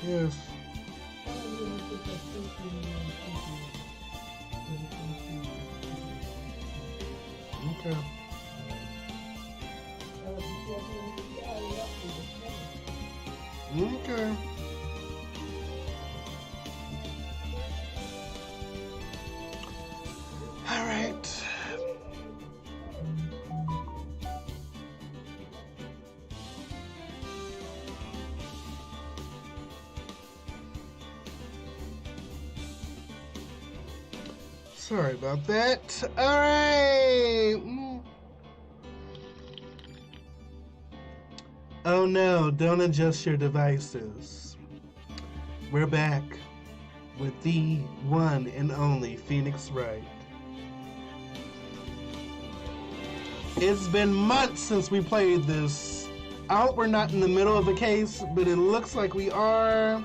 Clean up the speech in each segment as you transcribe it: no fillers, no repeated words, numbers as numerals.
Yes. Okay. Okay. All right. Sorry about that. All right. Oh no, don't adjust your devices. We're back with the one and only Phoenix Wright. It's been months since we played this. I hope we're not in the middle of a case, but it looks like we are.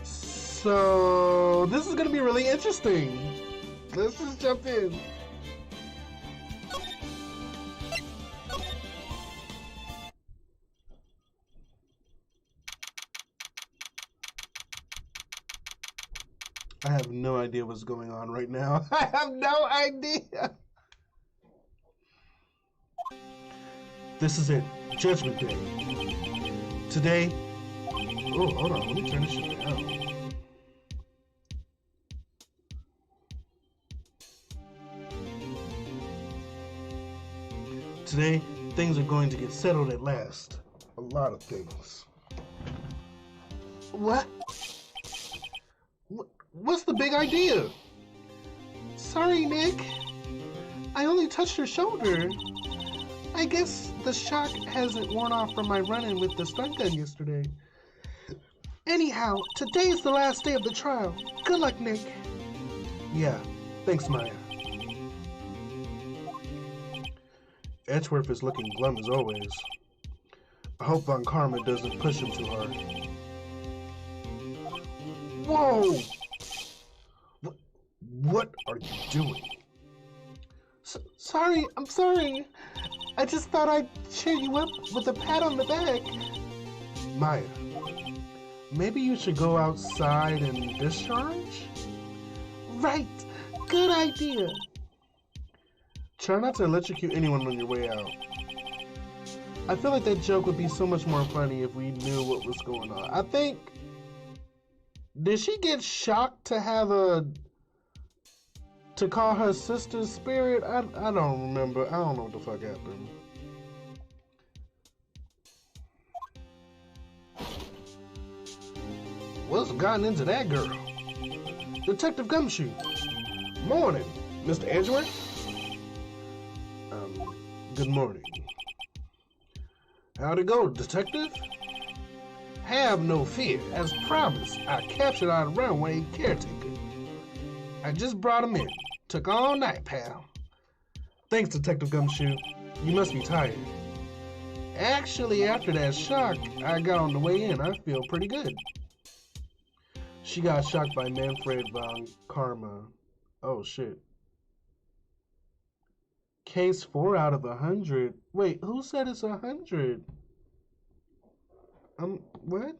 So this is gonna be really interesting. Let's just jump in. I have no idea what's going on right now. I have no idea. This is it. Judgment Day. Today. Oh, hold on. Let me turn this shit down. Today, things are going to get settled at last. A lot of things. What? What's the big idea? Sorry, Nick. I only touched your shoulder. I guess the shock hasn't worn off from my run-in with the stun gun yesterday. Anyhow, today's the last day of the trial. Good luck, Nick. Yeah, thanks, Maya. Edgeworth is looking glum as always. I hope Von Karma doesn't push him too hard. Whoa! What are you doing? Sorry, I'm sorry. I just thought I'd cheer you up with a pat on the back. Maya, maybe you should go outside and discharge? Right, good idea. Try not to electrocute anyone on your way out. I feel like that joke would be so much more funny if we knew what was going on. I think... Did she get shocked to have to call her sister's spirit? I don't remember. I don't know what the fuck happened. What's gotten into that girl? Detective Gumshoe. Morning, Mr. Edgeworth. Good morning. How'd it go, Detective? Have no fear. As promised, I captured our runway caretaker. I just brought him in. Took all night, pal. Thanks, Detective Gumshoe. You must be tired. Actually, after that shock I got on the way in, I feel pretty good. She got shocked by Manfred von Karma. Oh, shit. Case 4 out of 100. Wait, who said it's 100? What?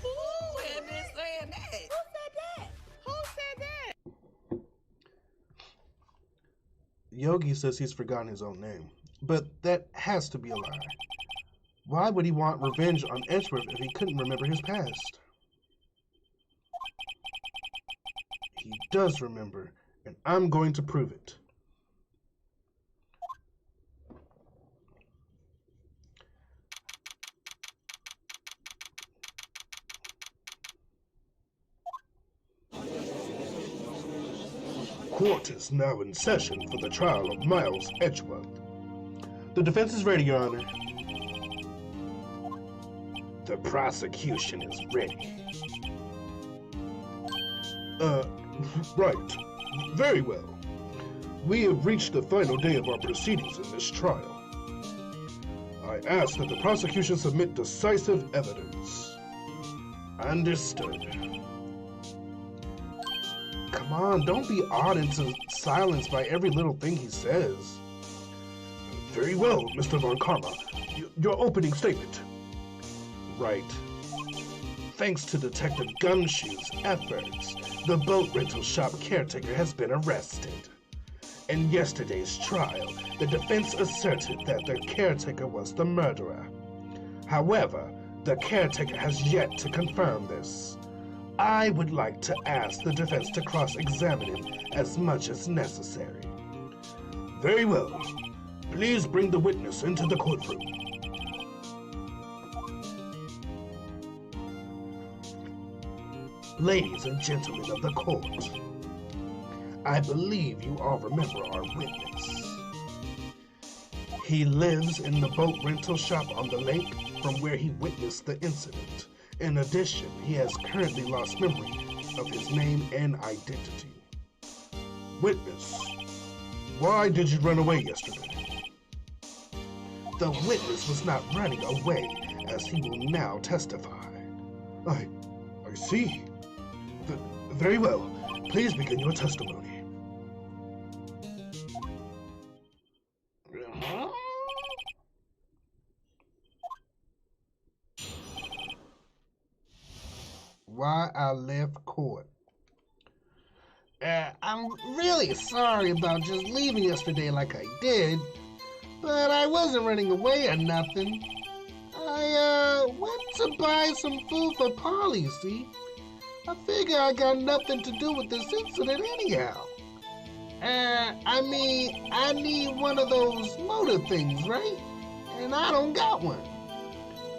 Who had been saying that? Who said that? Who said that? Yogi says he's forgotten his own name, but that has to be a lie. Why would he want revenge on Edgeworth if he couldn't remember his past? He does remember, and I'm going to prove it. Court is now in session for the trial of Miles Edgeworth. The defense is ready, Your Honor. The prosecution is ready. Right. Very well. We have reached the final day of our proceedings in this trial. I ask that the prosecution submit decisive evidence. Understood. Come on, don't be awed into silence by every little thing he says. Very well, Mr. Von Karma. Your opening statement. Wright. Thanks to Detective Gumshoe's efforts, the boat rental shop caretaker has been arrested. In yesterday's trial, the defense asserted that the caretaker was the murderer. However, the caretaker has yet to confirm this. I would like to ask the defense to cross-examine him as much as necessary. Very well. Please bring the witness into the courtroom. Ladies and gentlemen of the court, I believe you all remember our witness. He lives in the boat rental shop on the lake from where he witnessed the incident. In addition, he has currently lost memory of his name and identity. Witness, why did you run away yesterday? The witness was not running away, as he will now testify. I see. Very well. Please begin your testimony. Why I left court. I'm really sorry about just leaving yesterday like I did, but I wasn't running away or nothing. I went to buy some food for Polly, see? I figure I got nothing to do with this incident anyhow. I need one of those motor things, right? And I don't got one.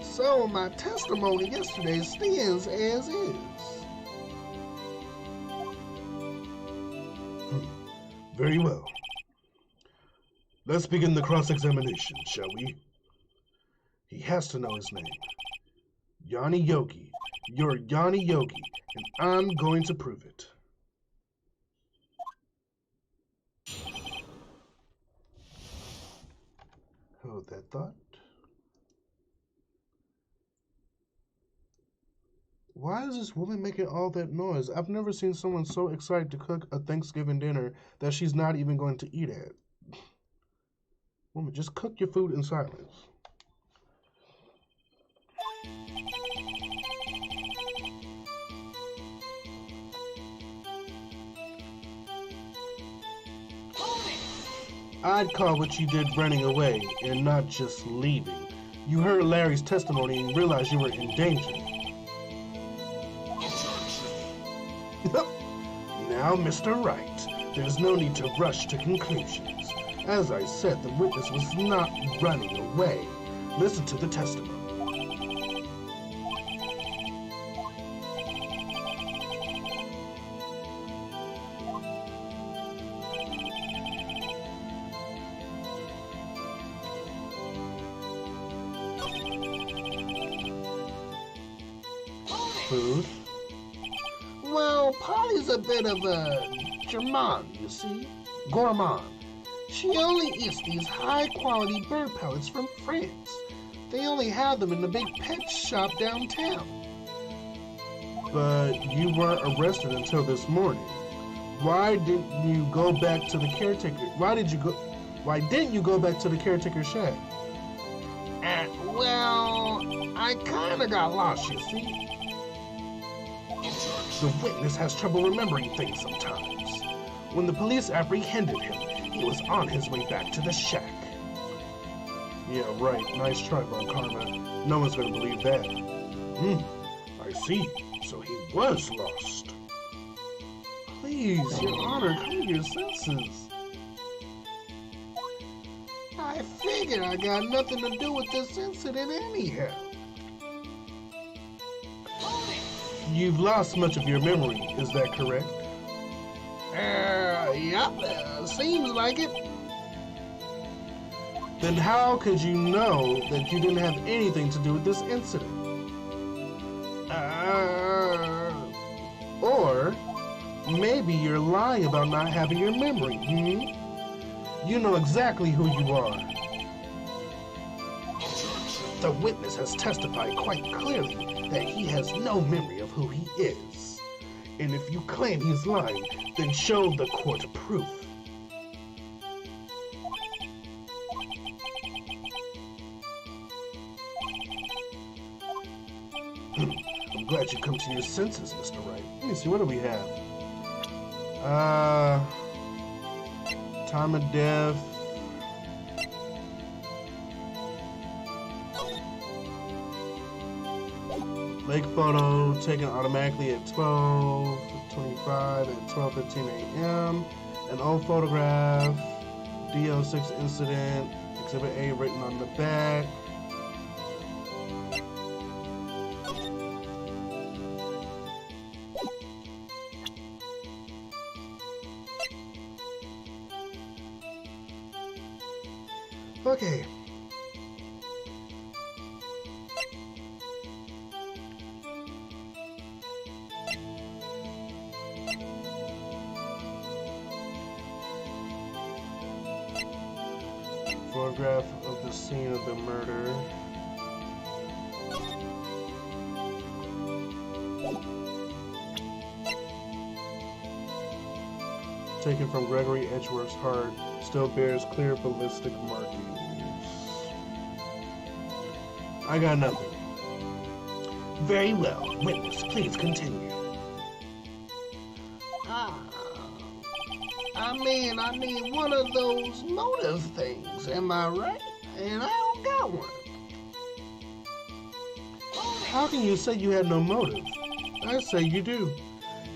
So my testimony yesterday stands as is. Very well. Let's begin the cross-examination, shall we? He has to know his name. Yanni Yogi. You're Yanni Yogi, and I'm going to prove it. Hold that thought. Why is this woman making all that noise? I've never seen someone so excited to cook a Thanksgiving dinner that she's not even going to eat at. Woman, just cook your food in silence. I'd call what you did running away and not just leaving. You heard Larry's testimony and realized you were in danger. Now, Mr. Wright, there's no need to rush to conclusions. As I said, the witness was not running away. Listen to the testimony. Food? Well, Polly's a bit of a gourmand, you see. Gourmand. She only eats these high-quality bird pellets from France. They only have them in the big pet shop downtown. But you weren't arrested until this morning. Why didn't you go back to the caretaker? Why didn't you go back to the caretaker's shack? Well, I kinda got lost, you see. The witness has trouble remembering things sometimes. When the police apprehended him, he was on his way back to the shack. Yeah, right. Nice try, Von Karma. No one's gonna believe that. I see. So he was lost. Please, Your Honor, come to your senses. I figured I got nothing to do with this incident anyhow. You've lost much of your memory, is that correct? Yep, seems like it. Then how could you know that you didn't have anything to do with this incident? Or maybe you're lying about not having your memory, You know exactly who you are. The witness has testified quite clearly that he has no memory of who he is. And if you claim he's lying, then show the court proof. I'm glad you come to your senses, Mr. Wright. Let me see, what do we have? Time of death. Lake photo taken automatically at 12:25 at 12:15 a.m. An old photograph. DO6 incident. Exhibit A written on the back. Okay. Photograph of the scene of the murder. Taken from Gregory Edgeworth's heart, still bears clear ballistic markings. I got nothing. Very well. Witness, please continue. I mean one of those motive things, am I right? And I don't got one. How can you say you had no motive? I say you do.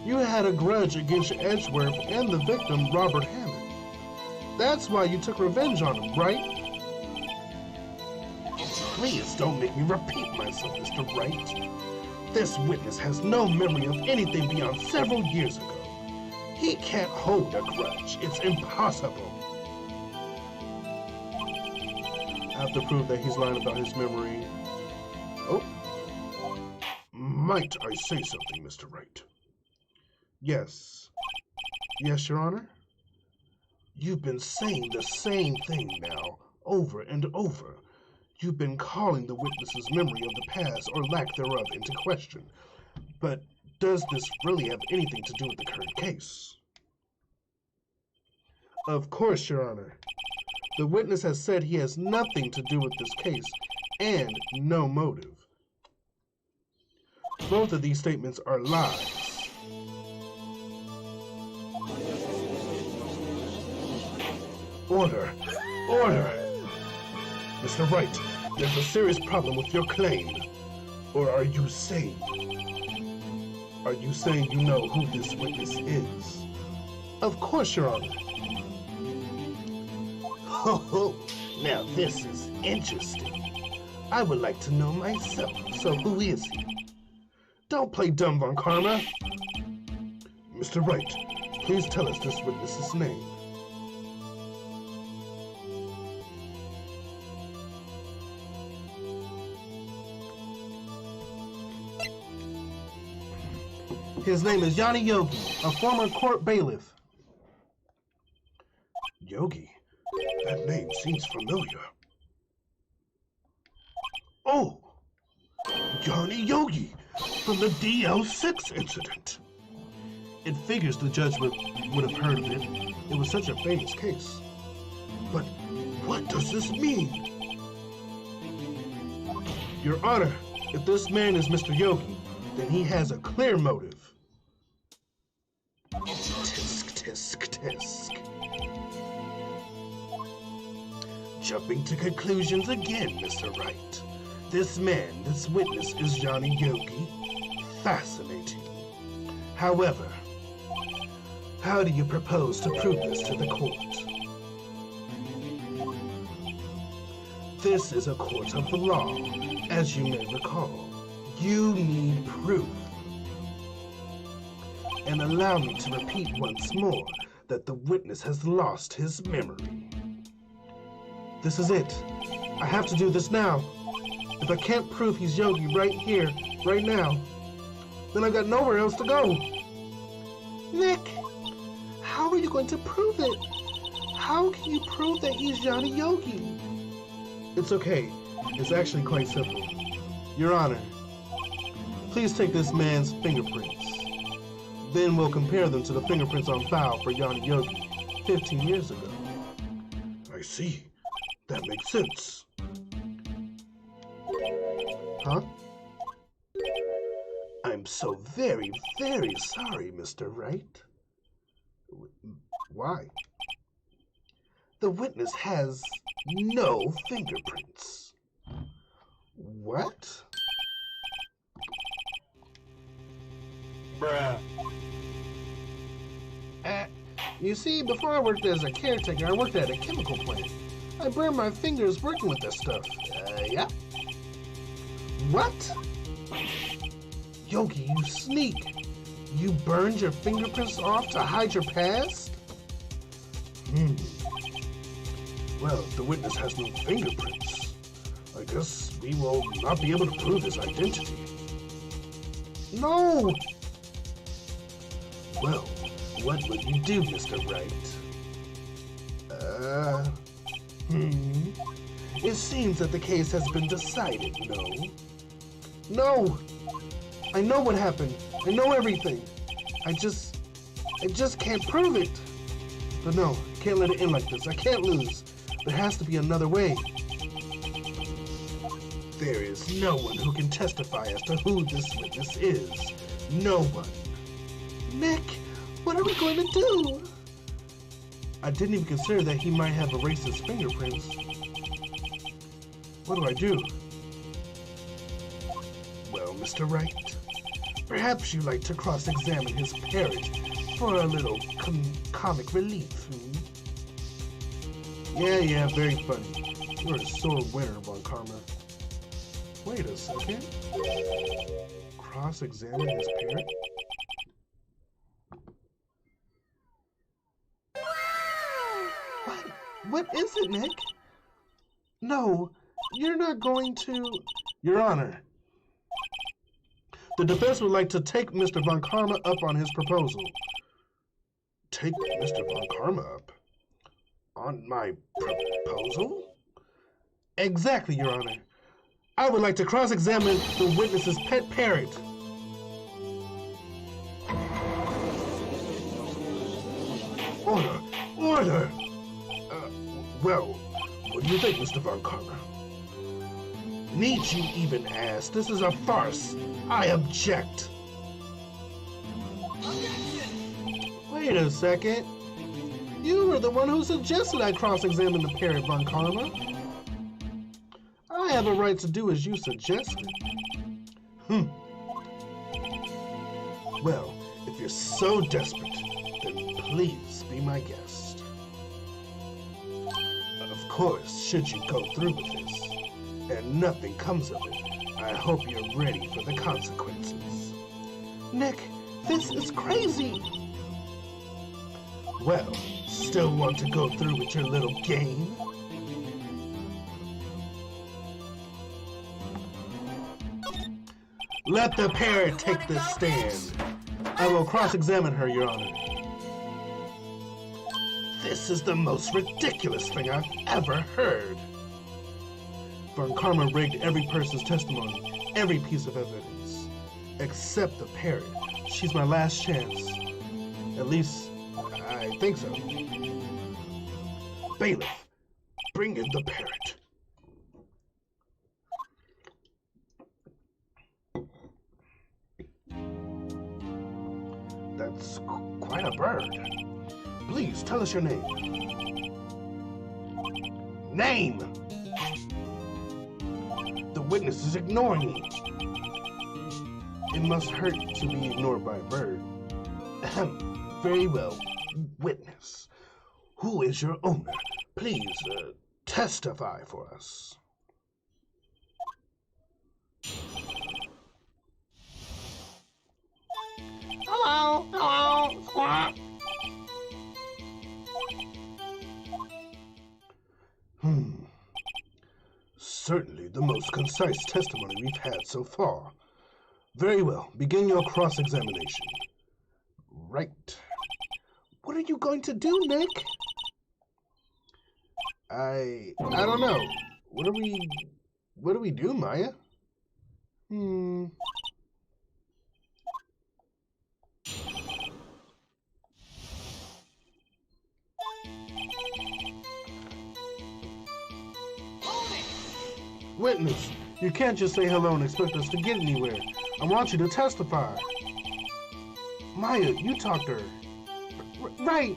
You had a grudge against Edgeworth and the victim, Robert Hammond. That's why you took revenge on him, right? Please don't make me repeat myself, Mr. Wright. This witness has no memory of anything beyond several years ago. He can't hold a grudge. It's impossible. I have to prove that he's lying about his memory. Oh. Might I say something, Mr. Wright? Yes. Yes, Your Honor? You've been saying the same thing now, over and over. You've been calling the witness's memory of the past or lack thereof into question. But does this really have anything to do with the current case? Of course, Your Honor. The witness has said he has nothing to do with this case and no motive. Both of these statements are lies. Order! Order! Mr. Wright, there's a serious problem with your claim. Or are you saying you know who this witness is? Of course, Your Honor. Ho, now this is interesting. I would like to know myself, so who is he? Don't play dumb, Von Karma. Mr. Wright, please tell us this witness's name. His name is Yanni Yogi, a former court bailiff. Yogi? That name seems familiar. Oh! Yanni Yogi, from the DL6 incident. It figures the judge would have heard of it. It was such a famous case. But what does this mean? Your Honor, if this man is Mr. Yogi, then he has a clear motive. Tisk, tisk, tisk. Jumping to conclusions again, Mr. Wright. This man, this witness, is Yanni Yogi. Fascinating. However, how do you propose to prove this to the court? This is a court of the law, as you may recall. You need proof. And allow me to repeat once more that the witness has lost his memory. This is it. I have to do this now. If I can't prove he's Yogi right here, right now, then I've got nowhere else to go. Nick, how are you going to prove it? How can you prove that he's Yanni Yogi? It's okay. It's actually quite simple. Your Honor, please take this man's fingerprints. Then we'll compare them to the fingerprints on file for Yanni Yogi 15 years ago. I see. That makes sense. Huh? I'm so very, very sorry, Mr. Wright. Why? The witness has no fingerprints. What? Bruh. You see, before I worked as a caretaker, I worked at a chemical plant. I burned my fingers working with this stuff. Yeah. What? Yogi, you sneak. You burned your fingerprints off to hide your past? Well, if the witness has no fingerprints, I guess we will not be able to prove his identity. No! Well, what would you do, Mr. Wright? It seems that the case has been decided, no? No! I know what happened. I know everything. I just can't prove it. But no, I can't let it end like this. I can't lose. There has to be another way. There is no one who can testify as to who this witness is. No one. Nick, what are we going to do? I didn't even consider that he might have erased his fingerprints. What do I do? Well, Mr. Wright, perhaps you'd like to cross-examine his parrot for a little comic relief. Yeah, very funny. You're a sore winner, Von Karma. Wait a second. Cross-examine his parrot? What is it, Nick? No, you're not going to... Your Honor, the defense would like to take Mr. Von Karma up on his proposal. Take Mr. Von Karma up? On my proposal? Exactly, Your Honor. I would like to cross-examine the witness's pet parrot. Order! Order! Well, what do you think, Mr. Von Karma? Need you even ask? This is a farce. I object. Wait a second. You were the one who suggested I cross-examine the parrot, Von Karma. I have a right to do as you suggested. Well, if you're so desperate, then please be my guest. Of course, should you go through with this, and nothing comes of it, I hope you're ready for the consequences. Nick, this is crazy! Well, still want to go through with your little game? Let the parrot take this stand. I will cross-examine her, Your Honor. This is the most ridiculous thing I've ever heard. Von Karma rigged every person's testimony, every piece of evidence, except the parrot. She's my last chance. At least, I think so. Bailiff, bring in the parrot. That's quite a bird. Please, tell us your name. Name! The witness is ignoring me. It must hurt to be ignored by a bird. Very well. Witness, who is your owner? Please, testify for us. Hello, squawk. Certainly the most concise testimony we've had so far. Very well, begin your cross-examination. Right. What are you going to do, Nick? I don't know. What do we do, Maya? Witness, you can't just say hello and expect us to get anywhere. I want you to testify. Maya, you talked to her. Right.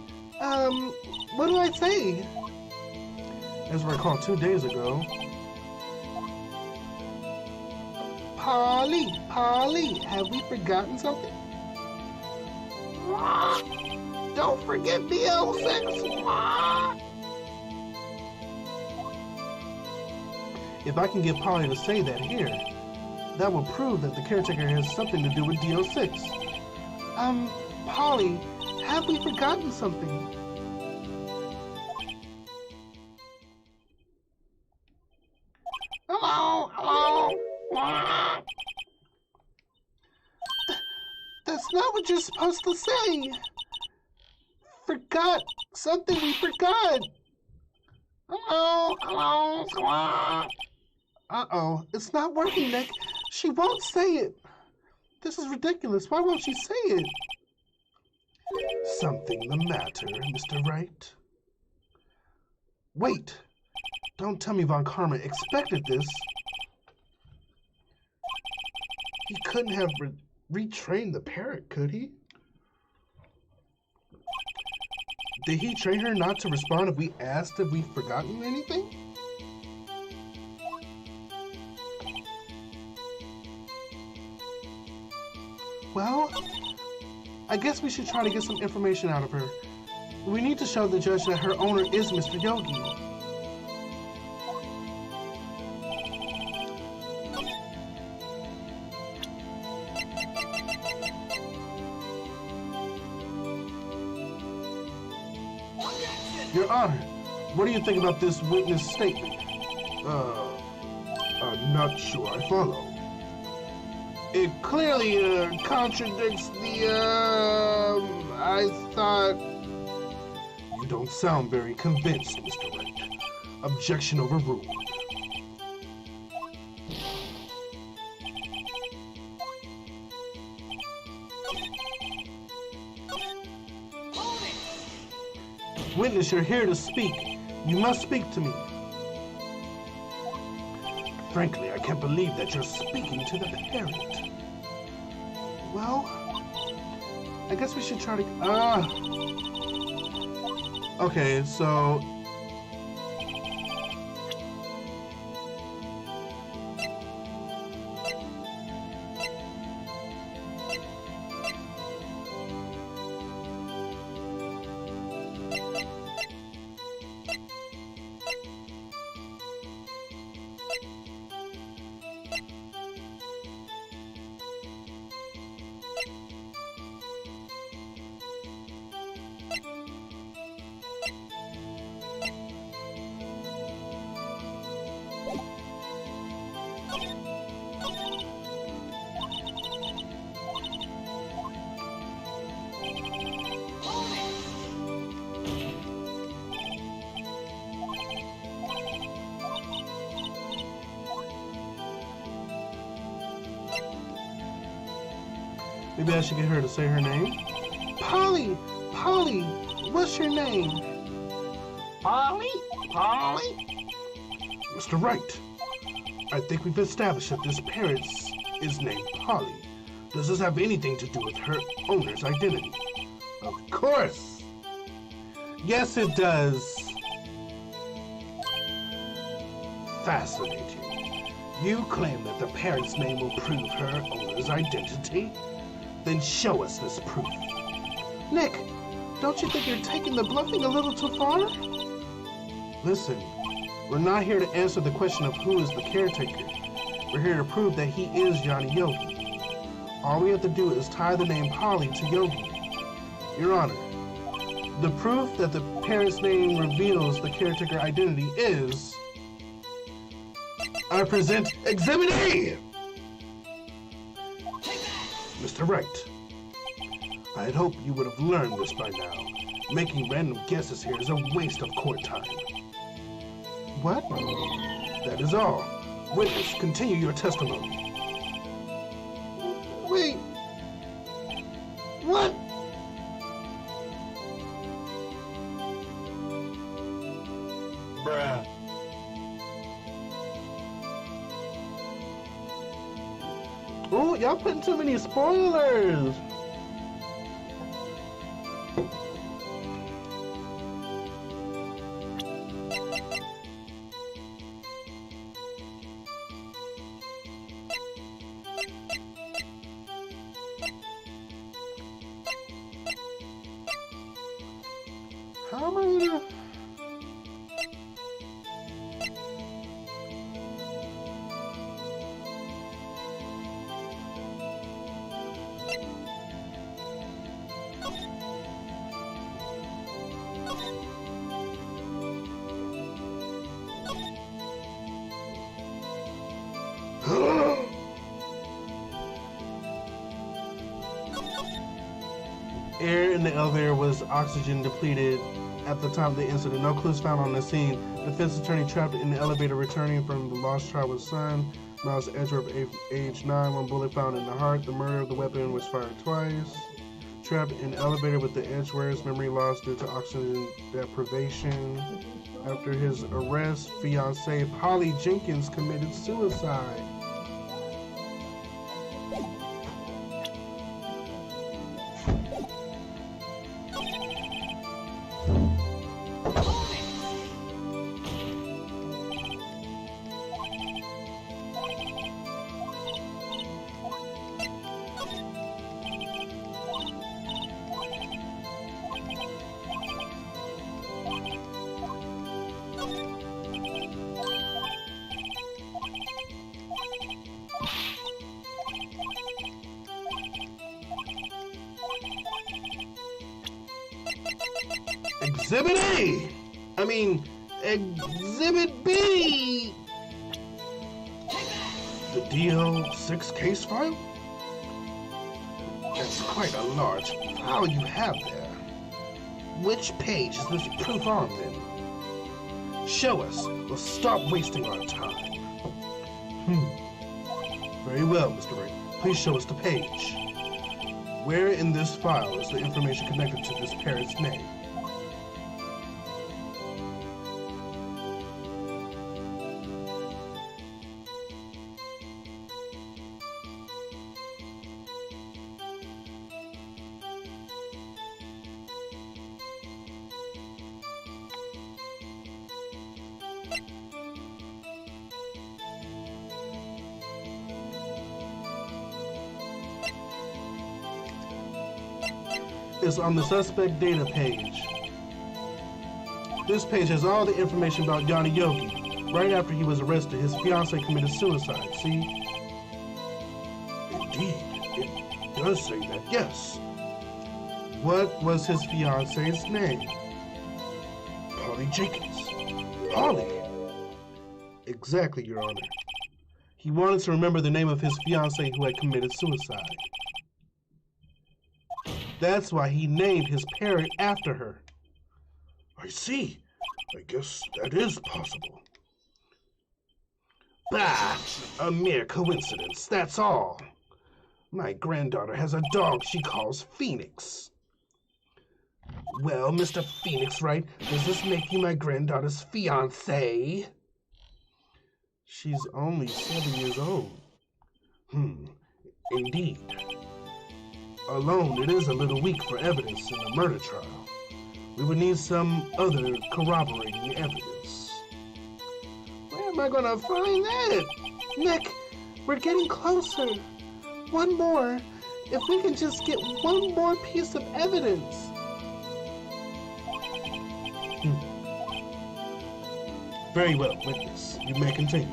What did I say? As I recall, 2 days ago. Polly, have we forgotten something? Don't forget BL6. If I can get Polly to say that here, that will prove that the caretaker has something to do with DO6. Polly, have we forgotten something? Hello. That's not what you're supposed to say. Forgot something we forgot. Hello. Uh-oh, it's not working, Nick. She won't say it. This is ridiculous. Why won't she say it? Something the matter, Mr. Wright? Wait. Don't tell me Von Karma expected this. He couldn't have retrained the parrot, could he? Did he train her not to respond if we asked if we've forgotten anything? Well, I guess we should try to get some information out of her. We need to show the judge that her owner is Mr. Yogi. Your Honor, what do you think about this witness statement? I'm not sure I follow. It clearly contradicts the, I thought... You don't sound very convinced, Mr. Wright. Objection overruled. Witness, you're here to speak. You must speak to me. Frankly, I can't believe that you're speaking to the parrot. Well, I guess we should try to... Okay, so... Maybe I should get her to say her name. Polly, what's your name? Polly? Mr. Wright, I think we've established that this parrot is named Polly. Does this have anything to do with her owner's identity? Of course. Yes, it does. Fascinating. You claim that the parrot's name will prove her owner's identity? Then show us this proof. Nick, don't you think you're taking the bluffing a little too far? Listen, we're not here to answer the question of who is the caretaker. We're here to prove that he is Johnny Yogi. All we have to do is tie the name Polly to Yogi. Your Honor, the proof that the parent's name reveals the caretaker identity is... I present Exhibit A! Mr. Wright, I had hoped you would have learned this by now. Making random guesses here is a waste of court time. What? That is all. Witness, continue your testimony. Wait. What? Bruh. Ooh, y'all putting too many spoilers. How am I gonna... Air in the elevator was oxygen depleted at the time of the incident. No clues found on the scene. Defense attorney trapped in the elevator returning from the lost child with son. Miles Edgeworth, age 9, one bullet found in the heart. The murder of the weapon was fired twice. Trapped in the elevator with the Edgeworths, memory loss due to oxygen deprivation. After his arrest, fiancée Polly Jenkins committed suicide. Exhibit A! I mean, Exhibit B! The DL6 case file? That's quite a large file you have there. Which page is this proof on, then? Show us. We'll stop wasting our time. Very well, Mr. Wright. Please show us the page. Where in this file is the information connected to this parrot's name? Is on the suspect data page. This page has all the information about Yanni Yogi. Right after he was arrested, his fiancée committed suicide, see? Indeed, it does say that, yes. What was his fiancée's name? Polly Jenkins. Polly? Exactly, Your Honor. He wanted to remember the name of his fiancée who had committed suicide. That's why he named his parrot after her. I see. I guess that is possible. Bah! A mere coincidence, that's all. My granddaughter has a dog she calls Phoenix. Well, Mr. Phoenix Wright, does this make you my granddaughter's fiancé? She's only 7 years old. Indeed. Alone, it is a little weak for evidence in a murder trial. We would need some other corroborating evidence. Where am I gonna find that? Nick, we're getting closer. One more. If we can just get one more piece of evidence. Very well, witness. You may continue.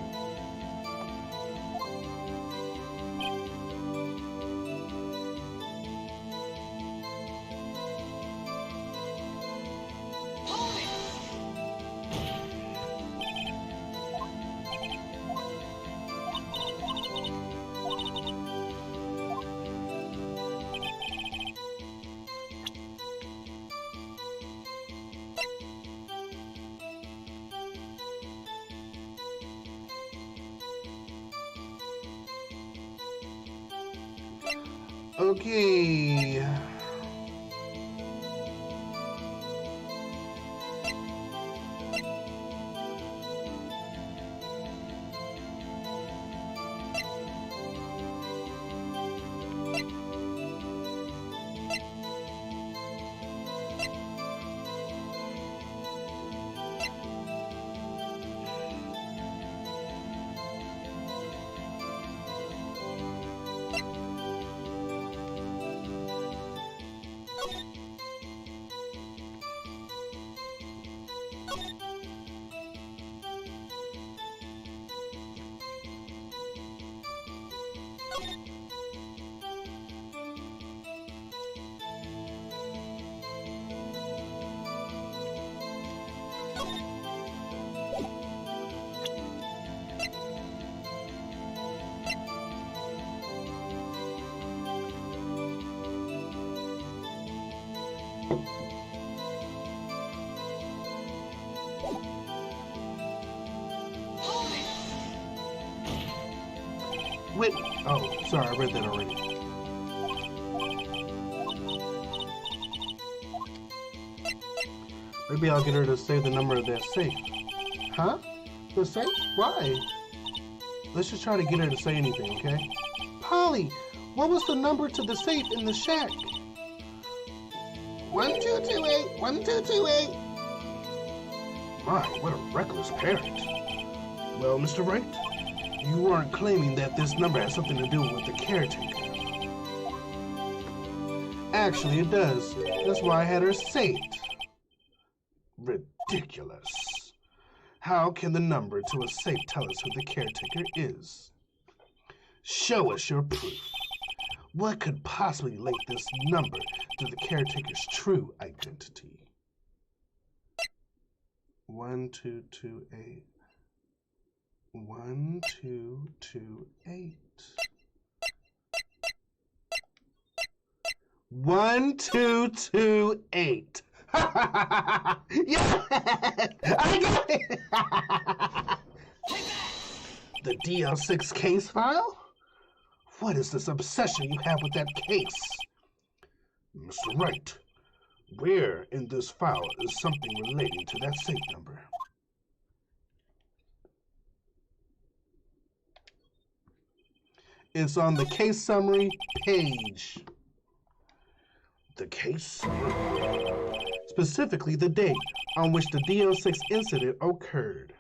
Okay. Oh, sorry, I read that already. Maybe I'll get her to say the number of that safe. Huh? The safe? Why? Let's just try to get her to say anything, okay? Polly, what was the number to the safe in the shack? 1228, 1228. My, what a reckless parent. Well, Mr. Wright, you aren't claiming that this number has something to do with the caretaker. Actually, it does. That's why I had her say it. Ridiculous. How can the number to a safe tell us who the caretaker is? Show us your proof. What could possibly link this number to the caretaker's true identity? 1228. 1228. 1228. Yes! I got it! The DL6 case file? What is this obsession you have with that case? Mr. Wright, where in this file is something relating to that safe number? It's on the case summary page. The case summary? Specifically the date on which the DL6 incident occurred.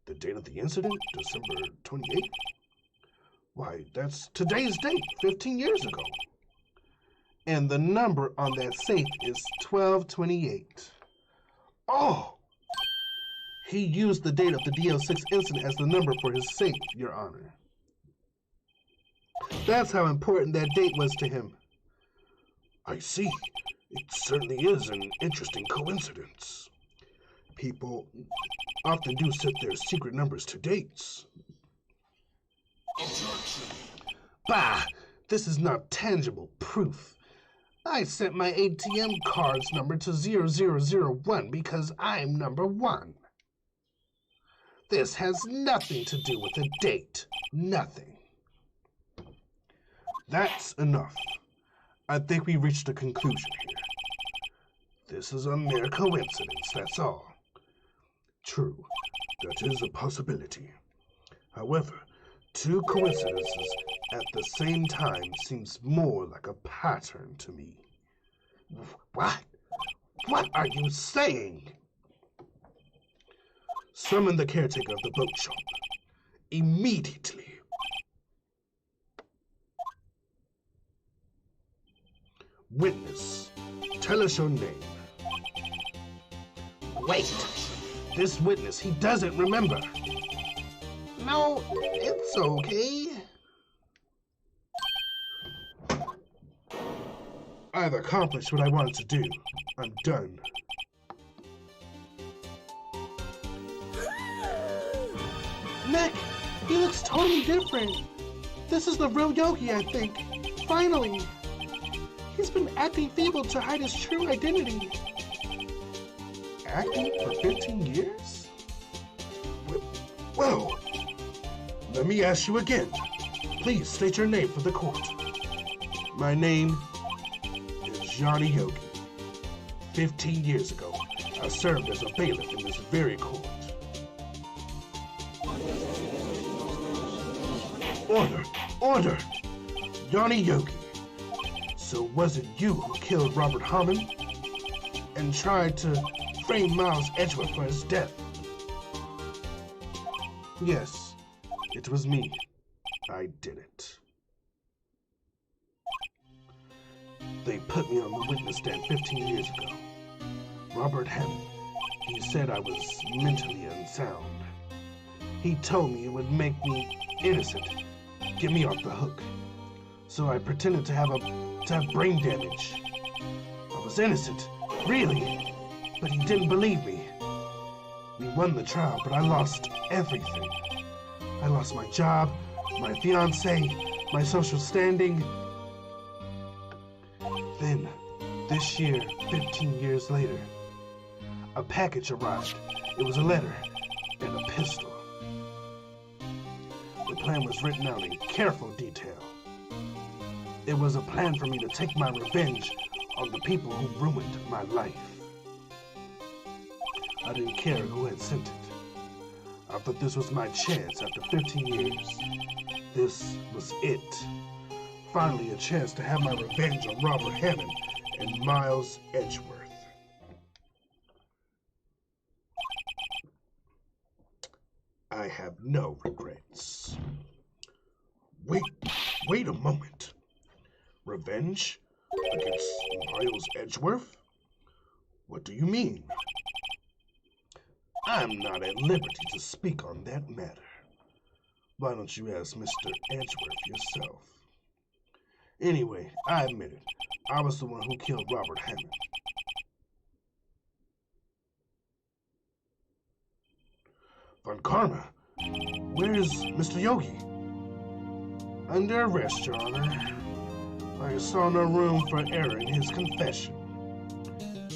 The date of the incident? December 28th? Why, that's today's date, 15 years ago. And the number on that safe is 1228. Oh! He used the date of the DL6 incident as the number for his safe, Your Honor. That's how important that date was to him. I see. It certainly is an interesting coincidence. People often do set their secret numbers to dates. Objection. Bah! This is not tangible proof. I set my ATM card's number to 0001 because I'm number 1. This has nothing to do with a date. Nothing. That's enough. I think we reached a conclusion here. This is a mere coincidence, that's all. True, that is a possibility. However, two coincidences at the same time seems more like a pattern to me. What? What are you saying? Summon the caretaker of the boat shop. Immediately. Witness, tell us your name. Wait! This witness, he doesn't remember. No, it's okay. I've accomplished what I wanted to do. I'm done. Nick, he looks totally different. This is the real Yogi, I think. Finally. He's been acting feeble to hide his true identity. Acting for 15 years? Whoa! Let me ask you again. Please state your name for the court. My name is Johnny Yogi. 15 years ago, I served as a bailiff in this very court. Order! Order! Johnny Yogi. So was it you who killed Robert Harmon and tried to frame Miles Edgeworth for his death? Yes, it was me. I did it. They put me on the witness stand 15 years ago. Robert Hammond, he said I was mentally unsound. He told me it would make me innocent, get me off the hook. So I pretended to have brain damage. I was innocent, really, but he didn't believe me. We won the trial, but I lost everything. I lost my job, my fiancé, my social standing. Then, this year, 15 years later, a package arrived. It was a letter and a pistol. The plan was written out in careful detail. It was a plan for me to take my revenge on the people who ruined my life. I didn't care who had sent it. I thought this was my chance after 15 years. This was it. Finally, a chance to have my revenge on Robert Hammond and Miles Edgeworth. I have no regrets. Wait a moment. Revenge against Miles Edgeworth? What do you mean? I'm not at liberty to speak on that matter. Why don't you ask Mr. Edgeworth yourself? Anyway, I admit it. I was the one who killed Robert Hammond. Von Karma, where is Mr. Yogi? Under arrest, Your Honor. I saw no room for error in his confession.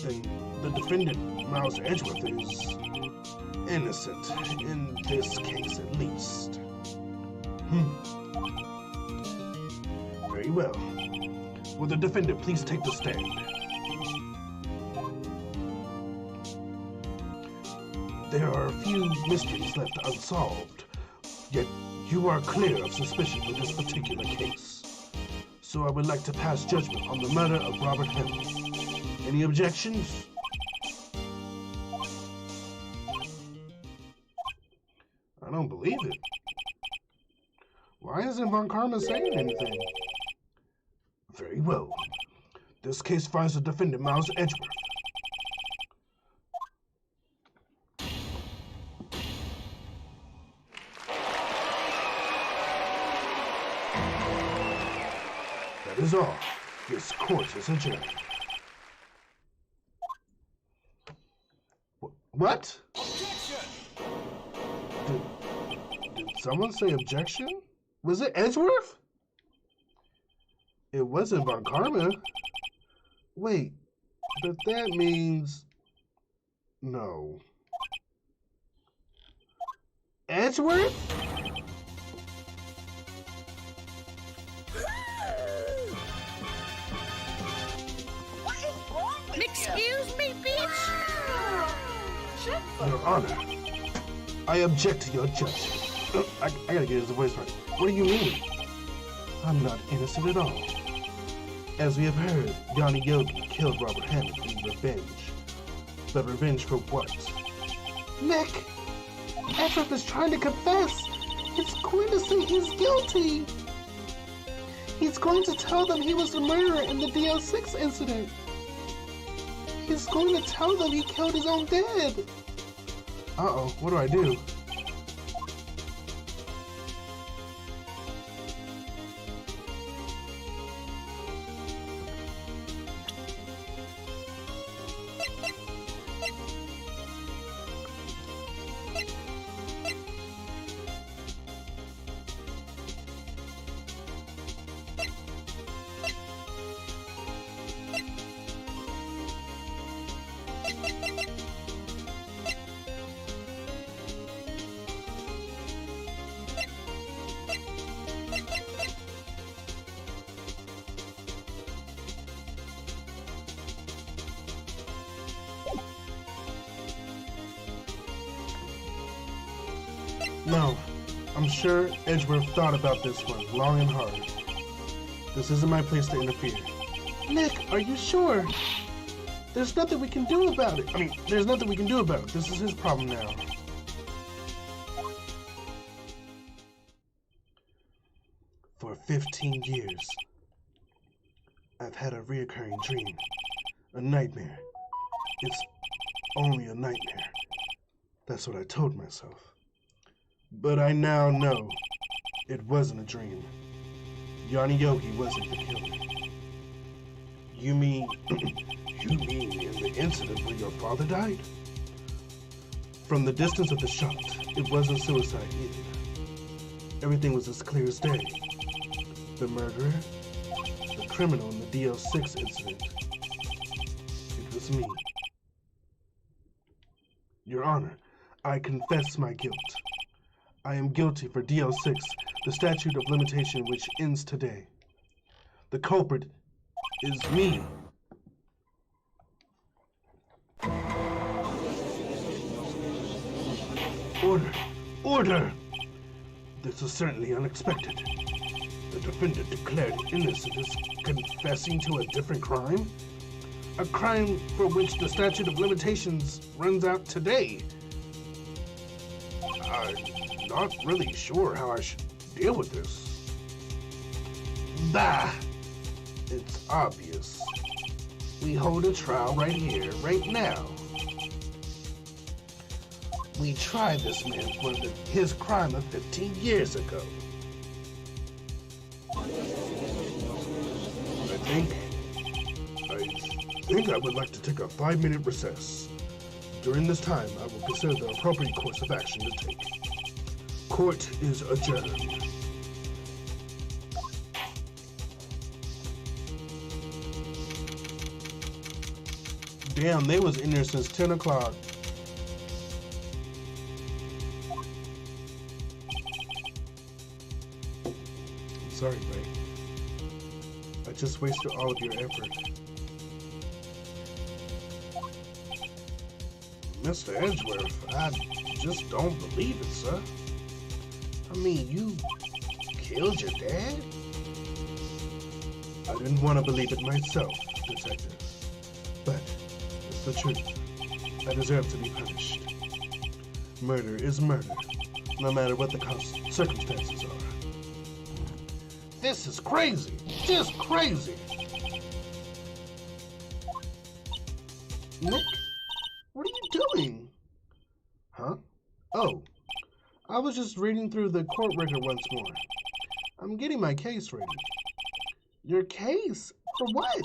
Then the defendant, Miles Edgeworth, is innocent, in this case at least. Very well. Will the defendant please take the stand? There are a few mysteries left unsolved, yet you are clear of suspicion for this particular case. So I would like to pass judgment on the murder of Robert Hammond. Any objections? I don't believe it. Why isn't Von Karma saying anything? Very well. This case finds the defendant Miles Edgeworth. That is all. This court is adjourned. What? Did someone say objection? Was it Edgeworth? It wasn't Von Karma. Wait, but that means... No. Edgeworth? Excuse me, bitch. Your Honor, I object to your judgment. I gotta get his voice right. What do you mean? I'm not innocent at all. As we have heard, Yanni Yogi killed Robert Hammond in revenge. But revenge for what? Nick! Edgeworth is trying to confess! It's going to say he's guilty! He's going to tell them he was the murderer in the DL6 incident! He's going to tell them he killed his own dad! Uh-oh, what do I do? No, I'm sure Edgeworth thought about this one long and hard. This isn't my place to interfere. Nick, are you sure? There's nothing we can do about it. There's nothing we can do about it. This is his problem now. For 15 years, I've had a reoccurring dream. A nightmare. It's only a nightmare. That's what I told myself. But I now know it wasn't a dream. Yanni Yogi wasn't the killer. You mean in the incident where your father died? From the distance of the shot, it wasn't suicide either. Everything was as clear as day. The murderer, the criminal in the DL6 incident. It was me. Your Honor, I confess my guilt. I am guilty for DL6, the statute of limitation which ends today. The culprit is me. Order! Order! This is certainly unexpected. The defendant declared innocent is confessing to a different crime? A crime for which the statute of limitations runs out today. I'm not really sure how I should deal with this. Bah! It's obvious. We hold a trial right here, right now. We tried this man for his crime of 15 years ago. I think I would like to take a 5-minute recess. During this time, I will consider the appropriate course of action to take. Court is adjourned. Damn, they was in there since 10 o'clock. Sorry, Wright. I just wasted all of your effort. Mr. Edgeworth, I just don't believe it, sir. I mean, you killed your dad? I didn't want to believe it myself, Detective. But it's the truth. I deserve to be punished. Murder is murder, no matter what the circumstances are. This is crazy! Just crazy! Nick, what are you doing? Huh? Oh, I was just reading through the court record once more. I'm getting my case ready. Your case? For what?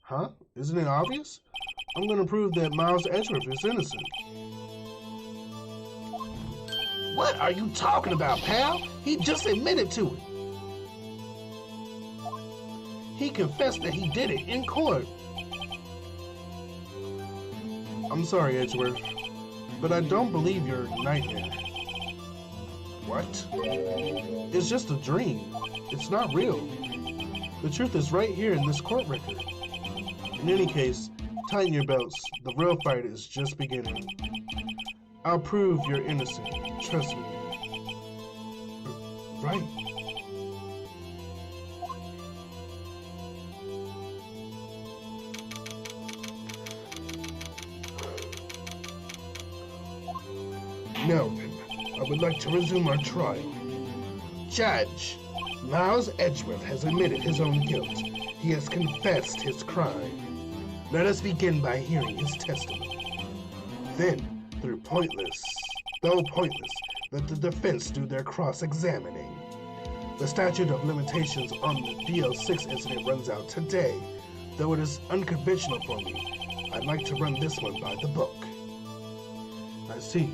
Huh? Isn't it obvious? I'm gonna prove that Miles Edgeworth is innocent. What are you talking about, pal? He just admitted to it. He confessed that he did it in court. I'm sorry, Edgeworth, but I don't believe your nightmare. What? It's just a dream. It's not real. The truth is right here in this court record. In any case, tighten your belts. The real fight is just beginning. I'll prove you're innocent. Trust me. Right. Now then, I would like to resume our trial. Judge, Miles Edgeworth has admitted his own guilt. He has confessed his crime. Let us begin by hearing his testimony. Then, though pointless, let the defense do their cross-examining. The statute of limitations on the DL6 incident runs out today. Though it is unconventional for me, I'd like to run this one by the book. I see.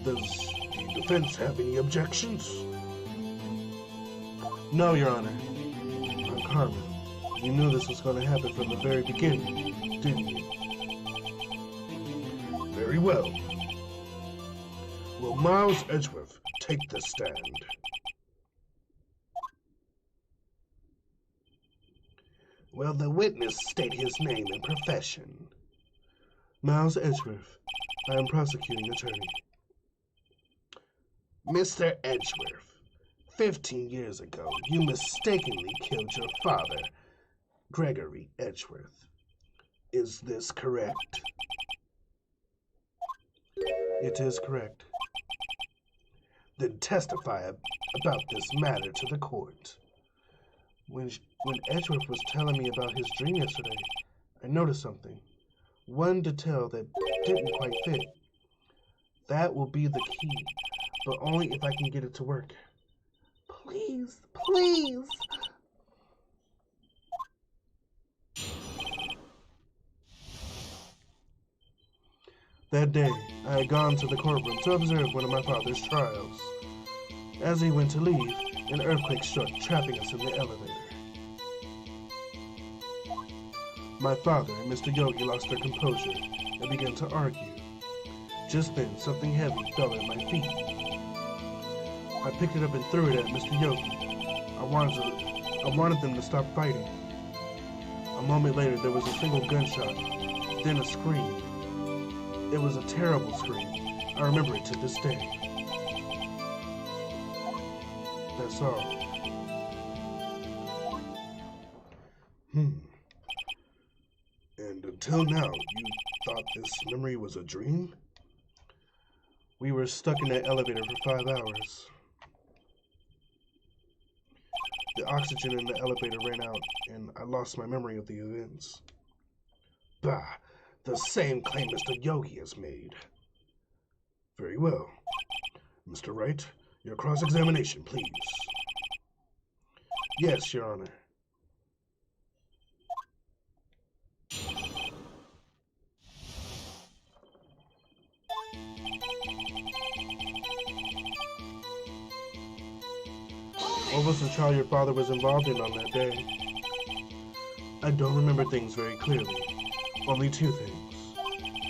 Does the defense have any objections? No, Your Honor. Carmen, you knew this was going to happen from the very beginning, didn't you? Very well. Will Miles Edgeworth take the stand? Will the witness state his name and profession? Miles Edgeworth. I am prosecuting attorney. Mr. Edgeworth, 15 years ago, you mistakenly killed your father, Gregory Edgeworth. Is this correct? It is correct. Then testify about this matter to the court. When Edgeworth was telling me about his dream yesterday, I noticed something. One detail that didn't quite fit. That will be the key, but only if I can get it to work. Please, please. That day, I had gone to the courtroom to observe one of my father's trials. As he went to leave, an earthquake struck, trapping us in the elevator. My father and Mr. Yogi lost their composure and began to argue. Just then, something heavy fell at my feet. I picked it up and threw it at Mr. Yogi. I wanted them to stop fighting. A moment later, there was a single gunshot, then a scream. It was a terrible scream. I remember it to this day. That's all. And until now, you thought this memory was a dream? We were stuck in that elevator for 5 hours. The oxygen in the elevator ran out, and I lost my memory of the events. Bah, the same claim Mr. Yogi has made. Very well. Mr. Wright, your cross-examination, please. Yes, Your Honor. What was the trial your father was involved in on that day? I don't remember things very clearly. Only 2 things.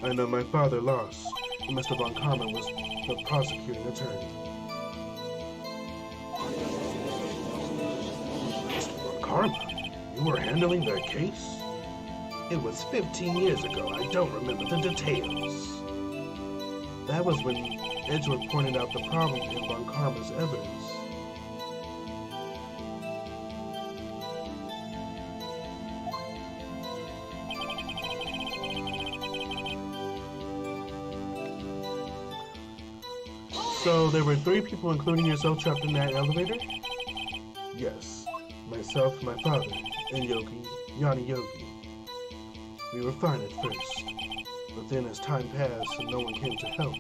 I know my father lost, and Mr. Von Karma was the prosecuting attorney. Mr. Von Karma? You were handling that case? It was 15 years ago. I don't remember the details. That was when Edgeworth pointed out the problem in Von Karma's evidence. So there were 3 people, including yourself, trapped in that elevator? Yes. Myself, my father, and Yanni Yogi. We were fine at first, but then as time passed and no one came to help.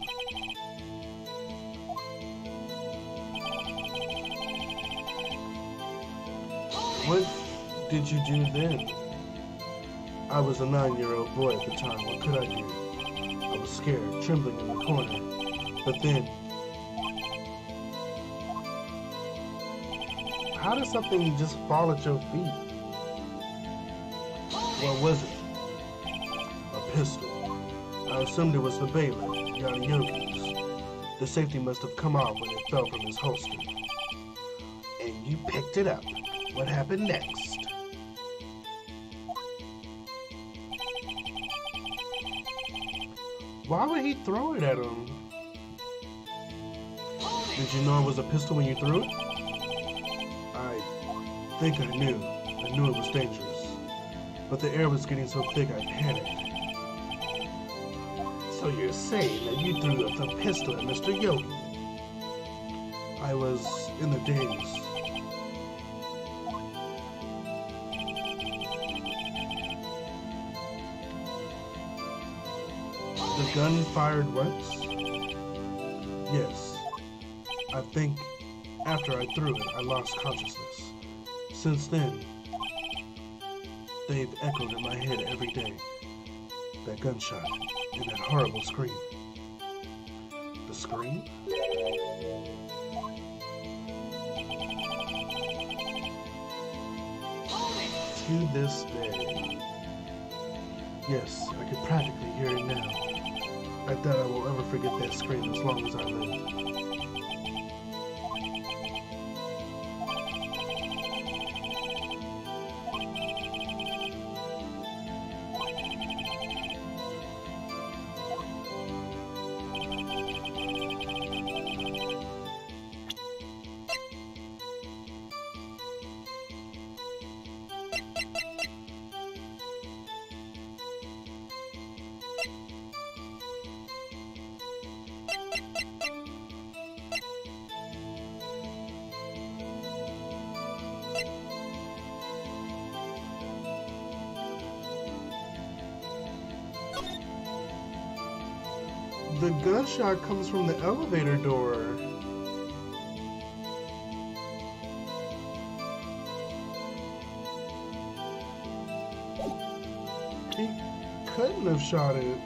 What did you do then? I was a 9-year-old boy at the time. What could I do? I was scared, trembling in the corner. But then, how does something just fall at your feet? What was it? A pistol. I assumed it was the bailiff, Yanni Yogi's. The safety must have come off when it fell from his holster. And you picked it up. What happened next? Why would he throw it at him? Did you know it was a pistol when you threw it? I think I knew. I knew it was dangerous. But the air was getting so thick I panicked. So you're saying that you threw the pistol at Mr. Yogi? I was in the daze. The gun fired once? Yes. I think after I threw it, I lost consciousness. Since then, they've echoed in my head every day. That gunshot and that horrible scream. The scream? To this day. Yes, I can practically hear it now. I doubt I will ever forget that scream as long as I live. The gunshot comes from the elevator door. He couldn't have shot it.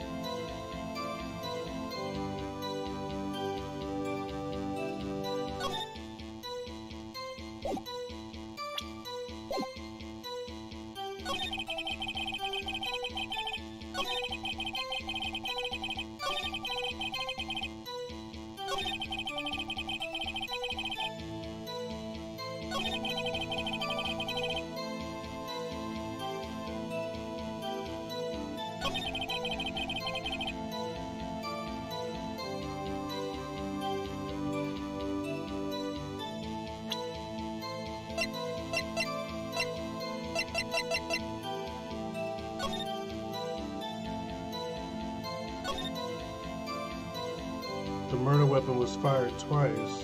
The murder weapon was fired twice.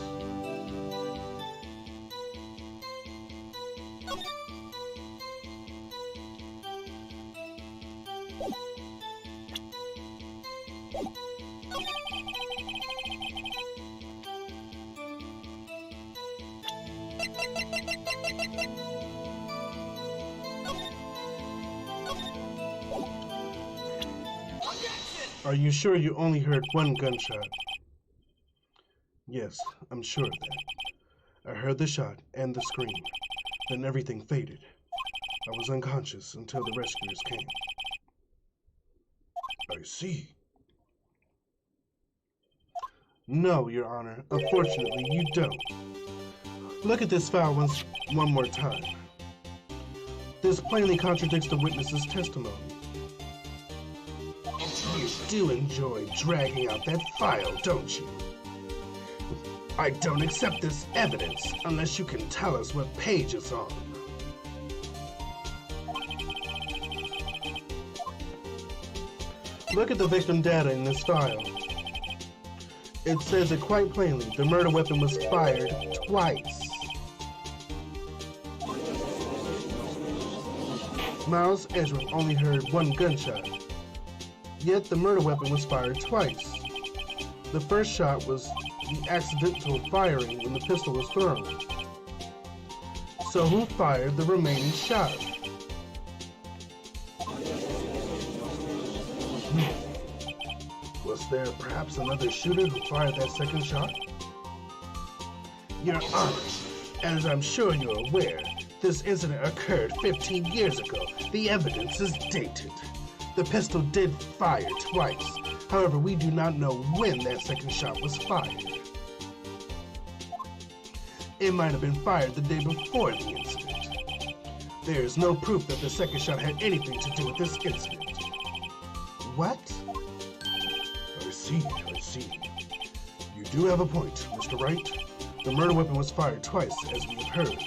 Are you sure you only heard one gunshot? Yes, I'm sure of that. I heard the shot and the scream. Then everything faded. I was unconscious until the rescuers came. I see. No, Your Honor. Unfortunately, you don't. Look at this file one more time. This plainly contradicts the witness's testimony. You do enjoy dragging out that file, don't you? I don't accept this evidence unless you can tell us what page it's on. Look at the victim data in this file. It says it quite plainly. The murder weapon was fired twice. Miles Edgeworth only heard one gunshot. Yet the murder weapon was fired twice. The first shot was the accidental firing when the pistol was thrown. So who fired the remaining shot? Was there perhaps another shooter who fired that second shot? Your Honor, as I'm sure you're aware, this incident occurred 15 years ago. The evidence is dated. The pistol did fire twice. However, we do not know when that second shot was fired. It might have been fired the day before the incident. There is no proof that the second shot had anything to do with this incident. What? I see. You do have a point, Mr. Wright. The murder weapon was fired twice, as we have heard.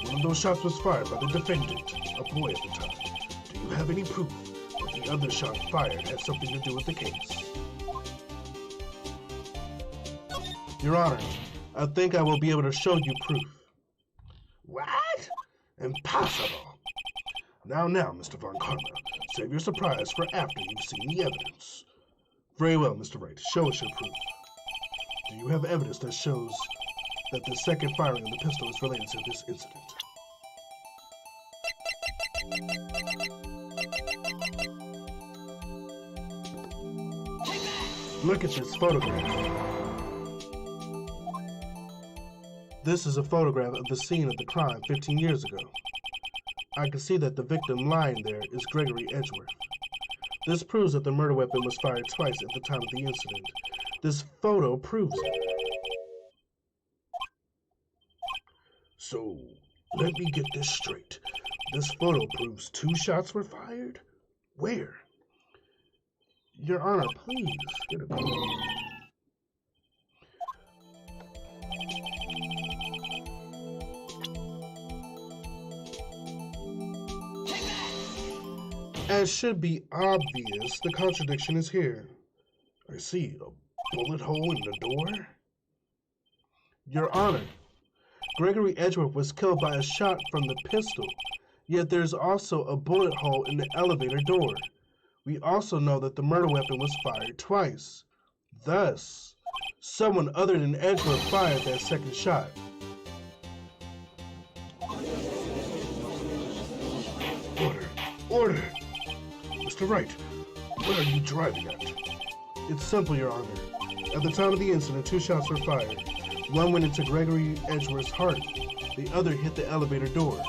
One of those shots was fired by the defendant, a boy at the time. Do you have any proof that the other shot fired had something to do with the case? Your Honor, I think I will be able to show you proof. What? Impossible. Now, Mr. Von Karma, save your surprise for after you've seen the evidence. Very well, Mr. Wright, show us your proof. Do you have evidence that shows that the second firing of the pistol is related to this incident? Look at this photograph. This is a photograph of the scene of the crime 15 years ago. I can see that the victim lying there is Gregory Edgeworth. This proves that the murder weapon was fired twice at the time of the incident. This photo proves it. So, let me get this straight. This photo proves 2 shots were fired? Where? Your Honor, please, get a clue. As should be obvious, the contradiction is here. I see a bullet hole in the door. Your Honor, Gregory Edgeworth was killed by a shot from the pistol, yet there's also a bullet hole in the elevator door. We also know that the murder weapon was fired twice. Thus, someone other than Edgeworth fired that second shot. Order! Mr. Wright, what are you driving at? It's simple, Your Honor. At the time of the incident, 2 shots were fired. One went into Gregory Edgeworth's heart. The other hit the elevator door.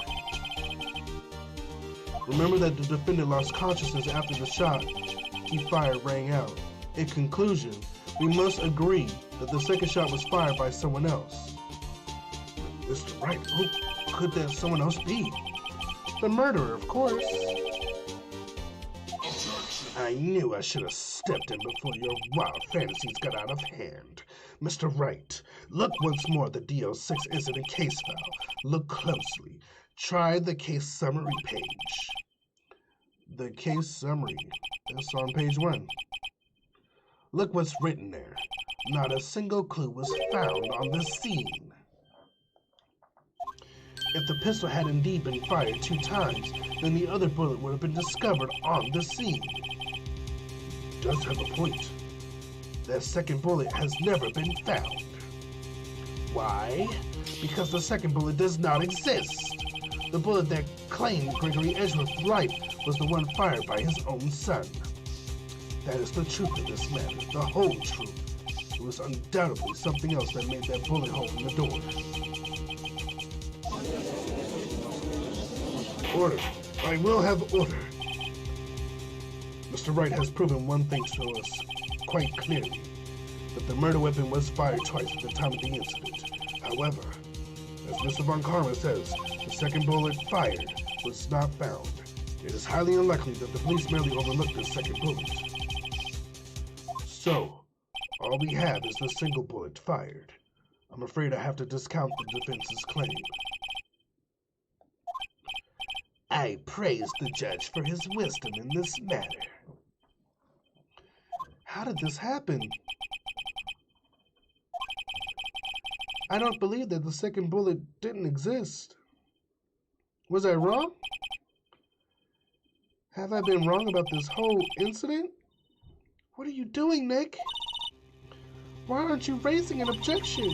Remember that the defendant lost consciousness after the shot he fired rang out. In conclusion, we must agree that the second shot was fired by someone else. Mr. Wright, who could that someone else be? The murderer, of course. I knew I should have stepped in before your wild fantasies got out of hand. Mr. Wright, look once more at the DL6 incident case file. Look closely. Try the case summary page. The case summary. That's on page 1. Look what's written there. Not a single clue was found on the scene. If the pistol had indeed been fired 2 times, then the other bullet would have been discovered on the scene. Does have a point. That second bullet has never been found. Why? Because the second bullet does not exist. The bullet that claimed Gregory Edgeworth Wright was the one fired by his own son. That is the truth of this matter, the whole truth. It was undoubtedly something else that made that bullet hole in the door. Order. I will have order. Mr. Wright has proven one thing to us quite clearly, that the murder weapon was fired twice at the time of the incident. However, as Mr. Von Karma says, the second bullet fired was not found. It is highly unlikely that the police merely overlooked the second bullet. So, all we have is the single bullet fired. I'm afraid I have to discount the defense's claim. I praise the judge for his wisdom in this matter. How did this happen? I don't believe that the second bullet didn't exist. Was I wrong? Have I been wrong about this whole incident? What are you doing, Nick? Why aren't you raising an objection?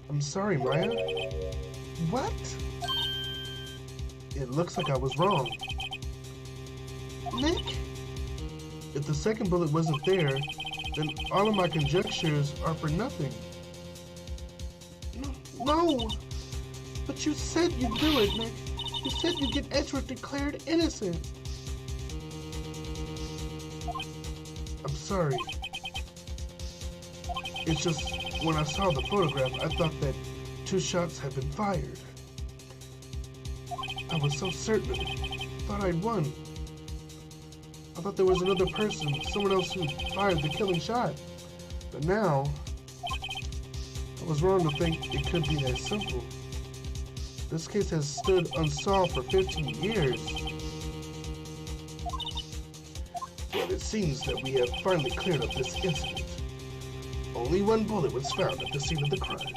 I'm sorry, Maya. What? It looks like I was wrong. Nick? If the second bullet wasn't there, then all of my conjectures are for nothing. No! But you said you'd do it, Nick. You said you'd get Edgeworth declared innocent. I'm sorry. It's just, when I saw the photograph, I thought that 2 shots had been fired. I was so certain of it. Thought I'd won. I thought there was another person, someone else who fired the killing shot. But now, I was wrong to think it could be that simple. This case has stood unsolved for 15 years. Well, it seems that we have finally cleared up this incident. Only 1 bullet was found at the scene of the crime.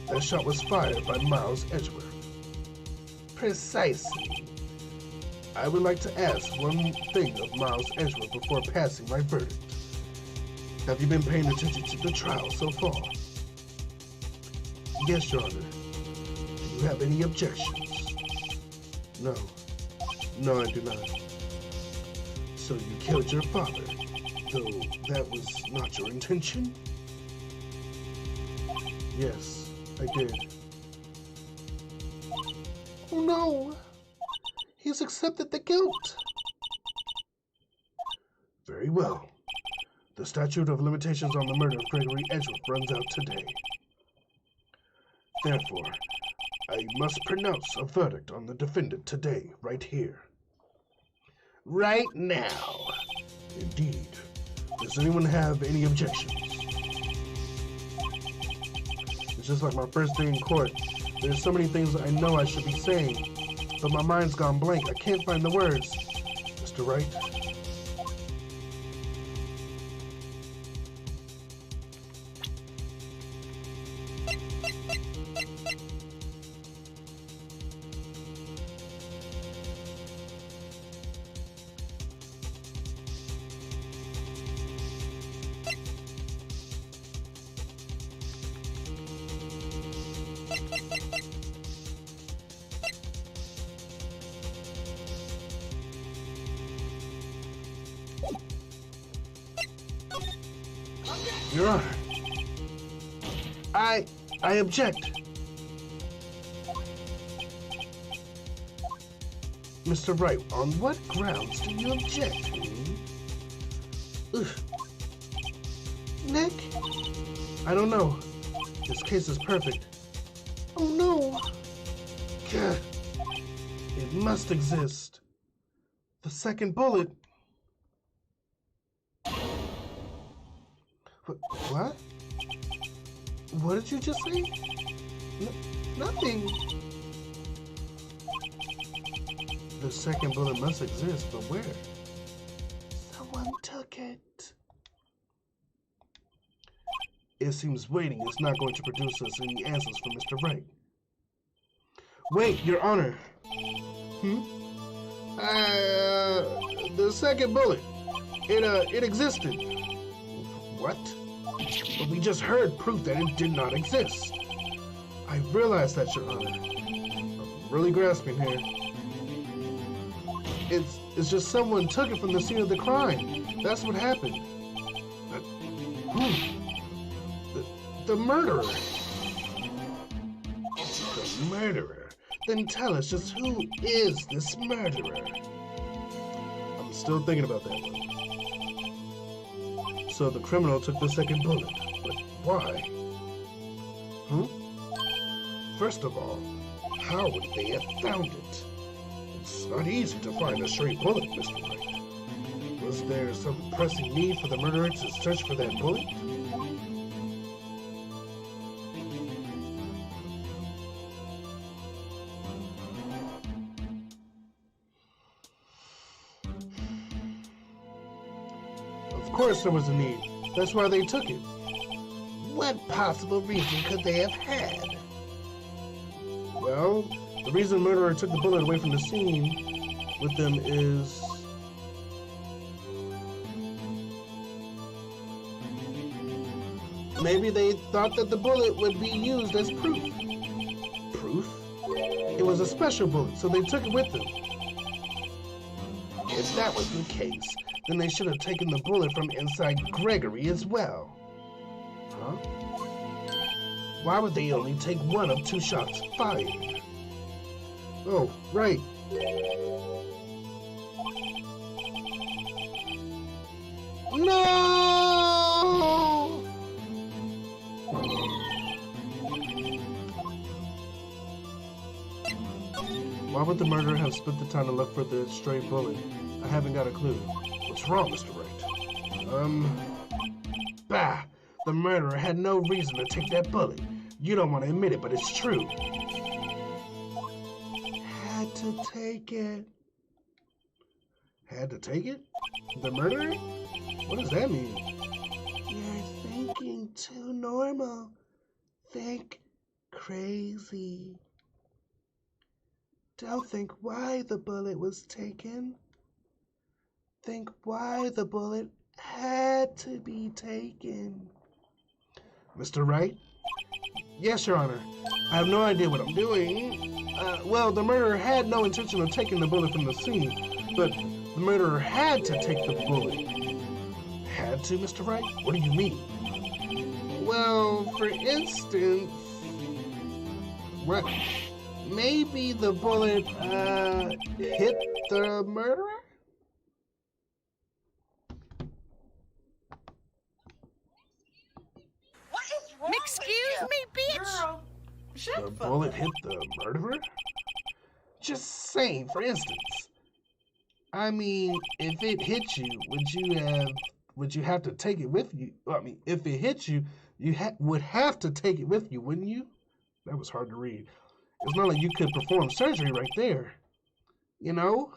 That shot was fired by Miles Edgeworth. Precisely. I would like to ask one thing of Miles Edgeworth before passing my verdict. Have you been paying attention to the trial so far? Yes, Your Honor. Do you have any objections? No. No, I do not. So you killed your father, though that was not your intention? Yes, I did. Oh no! He's accepted the guilt! Very well. The statute of limitations on the murder of Gregory Edgeworth runs out today. Therefore, I must pronounce a verdict on the defendant today, right here. Right now. Indeed. Does anyone have any objections? It's just like my first day in court. There's so many things I know I should be saying, but my mind's gone blank. I can't find the words. Mr. Wright? Your Honor, I object. Mr. Wright, on what grounds do you object? Ugh. Nick? I don't know. This case is perfect. Oh no. God. It must exist. The second bullet. What? What did you just say? Nothing. The second bullet must exist, but where? Someone took it. It seems waiting is not going to produce us any answers from Mr. Wright. Wait, Your Honor. The second bullet. It existed. What? But we just heard proof that it did not exist. I realize that, Your Honor. I'm really grasping here. It's just someone took it from the scene of the crime. That's what happened. But who? The murderer. The murderer? Then tell us, just who is this murderer? I'm still thinking about that one. So the criminal took the second bullet, but why? First of all, how would they have found it? It's not easy to find a stray bullet, Mr. Wright. Was there some pressing need for the murderer to search for that bullet? Of course there was a need. That's why they took it. What possible reason could they have had? Well, the reason the murderer took the bullet away from the scene with them is... maybe they thought that the bullet would be used as proof. Proof? It was a special bullet, so they took it with them. If that was the case, then they should have taken the bullet from inside Gregory as well. Huh? Why would they only take one of 2 shots fired? Oh, right. No! Why would the murderer have spent the time to look for the stray bullet? I haven't got a clue. What's wrong, Mr. Wright? Bah! The murderer had no reason to take that bullet. You don't want to admit it, but it's true. Had to take it. Had to take it? The murderer? What does that mean? You're thinking too normal. Think crazy. Don't think why the bullet was taken. Think why the bullet had to be taken. Mr. Wright? Yes, Your Honor. I have no idea what I'm doing. Well, the murderer had no intention of taking the bullet from the scene, but the murderer had to take the bullet. Had to, Mr. Wright? What do you mean? Well, for instance... what? Maybe the bullet, hit the murderer? Excuse me, bitch! Girl, shut The the fuck bullet up. hit the murderer? Just saying, for instance. I mean, if it hit you, would you have to take it with you? I mean, if it hit you, you would have to take it with you, wouldn't you? That was hard to read. It's not like you could perform surgery right there. You know?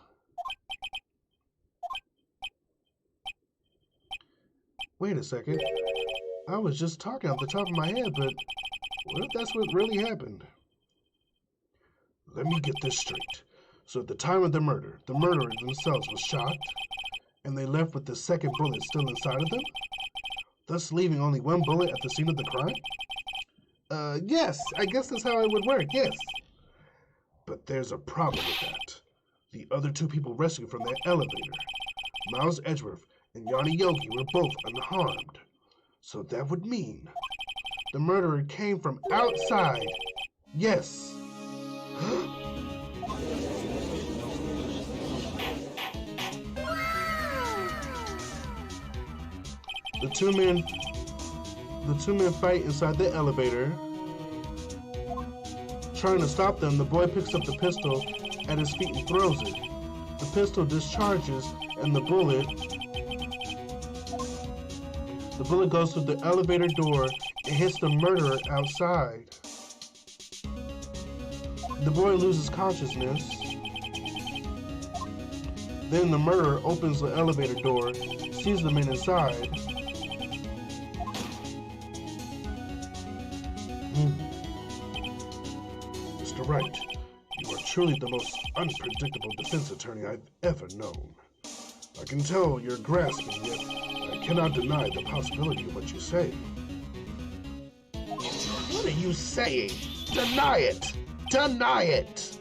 Wait a second. I was just talking off the top of my head, but what if that's what really happened? Let me get this straight. So at the time of the murder, the murderers themselves were shot, and they left with the second bullet still inside of them, thus leaving only one bullet at the scene of the crime? Yes, I guess that's how it would work, yes. But there's a problem with that. The other 2 people rescued from that elevator, Miles Edgeworth and Yanni Yogi, were both unharmed. So that would mean the murderer came from outside. Yes. The two men fight inside the elevator. Trying to stop them, the boy picks up the pistol at his feet and throws it. The pistol discharges, and the bullet goes through the elevator door and hits the murderer outside. The boy loses consciousness. Then the murderer opens the elevator door, sees the men inside. Mr. Wright, you are truly the most unpredictable defense attorney I've ever known. I can tell you're grasping, yet I cannot deny the possibility of what you say. What are you saying? Deny it! Deny it!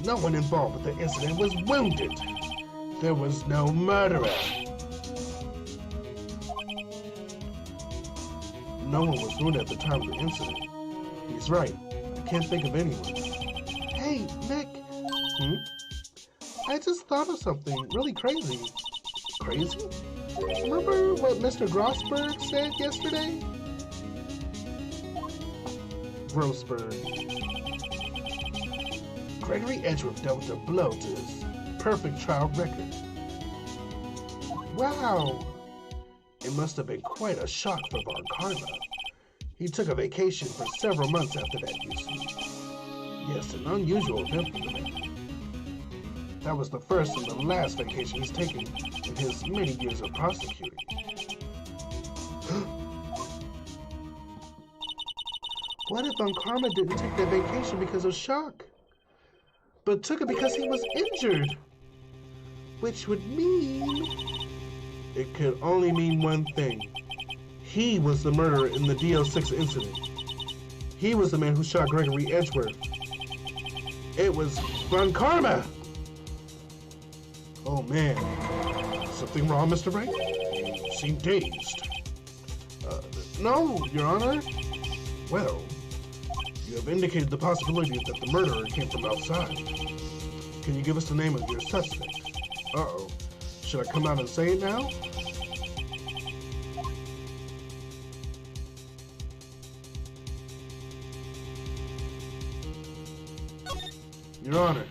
No one involved with the incident was wounded. There was no murderer. No one was wounded at the time of the incident. He's right. I can't think of anyone. Hey, Nick. I just thought of something really crazy. Crazy? Remember what Mr. Grossberg said yesterday? Grossberg. Gregory Edgeworth dealt a blow to his perfect trial record. Wow! It must have been quite a shock for Von Karma. He took a vacation for several months after that, you see. Yes, an unusual event for the man. That was the first and the last vacation he's taken in his many years of prosecuting. What if Von Karma didn't take that vacation because of shock, but took it because he was injured? Which would mean... It could only mean one thing. He was the murderer in the DL6 incident. He was the man who shot Gregory Edgeworth. It was Von Karma! Oh man. Something wrong, Mr. Wright? You seem dazed. No, Your Honor. Well, you have indicated the possibility that the murderer came from outside. Can you give us the name of your suspect? Uh-oh. Should I come out and say it now? Your Honor,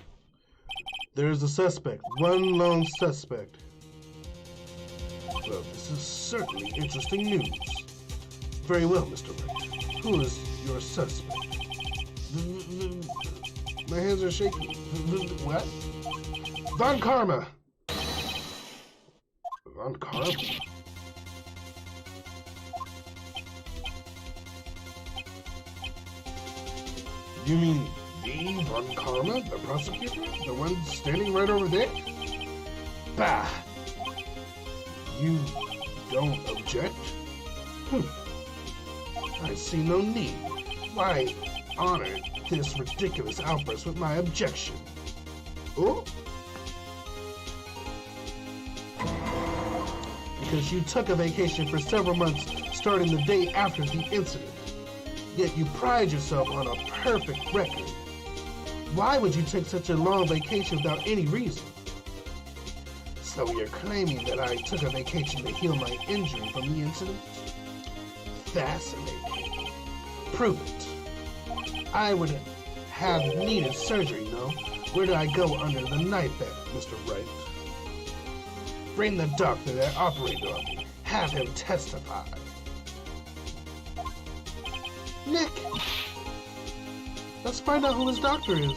there is a suspect, one lone suspect. Well, this is certainly interesting news. Very well, Mr. Wright. Who is your suspect? My hands are shaking. What? Von Karma! Von Karma? You mean the Von Karma, the prosecutor? The one standing right over there? Bah! You don't object? I see no need. Why honor this ridiculous outburst with my objection? Oh? Because you took a vacation for several months starting the day after the incident. Yet you pride yourself on a perfect record. Why would you take such a long vacation without any reason? So you're claiming that I took a vacation to heal my injury from the incident? Fascinating. Prove it. I would have needed surgery, no? Where do I go under the knife at, Mr. Wright? Bring the doctor that operated on me. Have him testify. Nick! Let's find out who his doctor is.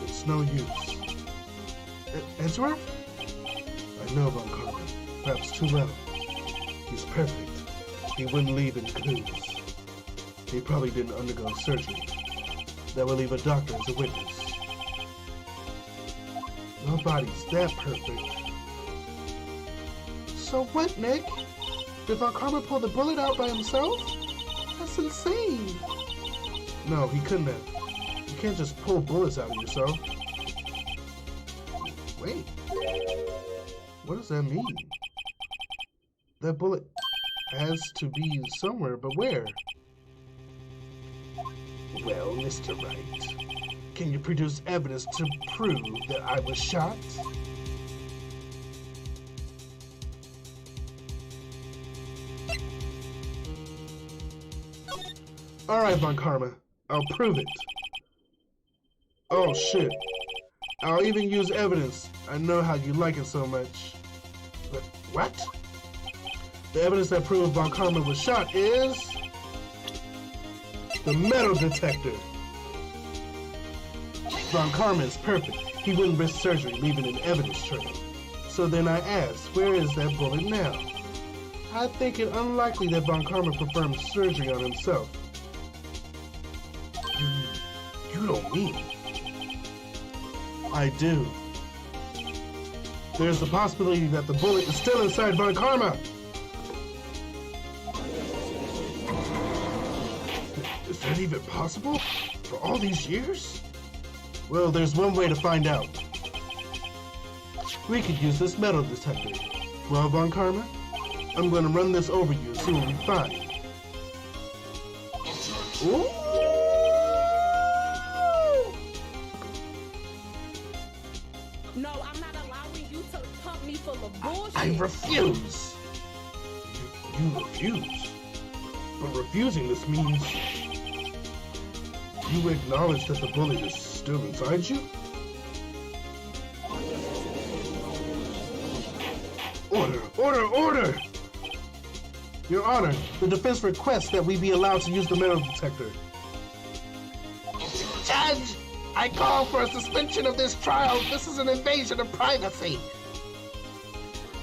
It's no use. Edgeworth? I know Von Karma. Perhaps too well. He's perfect. He wouldn't leave any clues. He probably didn't undergo surgery. That will leave a doctor as a witness. Nobody's that perfect. So what, Nick? Did Von Karma pull the bullet out by himself? That's insane. No, he couldn't have. You can't just pull bullets out of yourself. Wait. What does that mean? That bullet has to be somewhere, but where? Well, Mr. Wright, can you produce evidence to prove that I was shot? All right, Von Karma, I'll prove it. Oh, shit. I'll even use evidence. I know how you like it so much. But what? The evidence that proves Von Karma was shot is... the metal detector. Von Karma is perfect. He wouldn't risk surgery, leaving an evidence trail. So then I asked, where is that bullet now? I think it unlikely that Von Karma performed surgery on himself. You don't mean? I do. There's the possibility that the bullet is still inside Von Karma. Is that even possible? For all these years? Well, there's one way to find out. We could use this metal detector. Well, Von Karma, I'm going to run this over you and see what we find. Ooh! No, I'm not allowing you to pump me full of bullshit. I refuse. You refuse? But refusing this means you acknowledge that the bullet is still inside you? Order! Order! Order! Your Honor, the defense requests that we be allowed to use the metal detector. Judge! I call for a suspension of this trial. This is an invasion of privacy.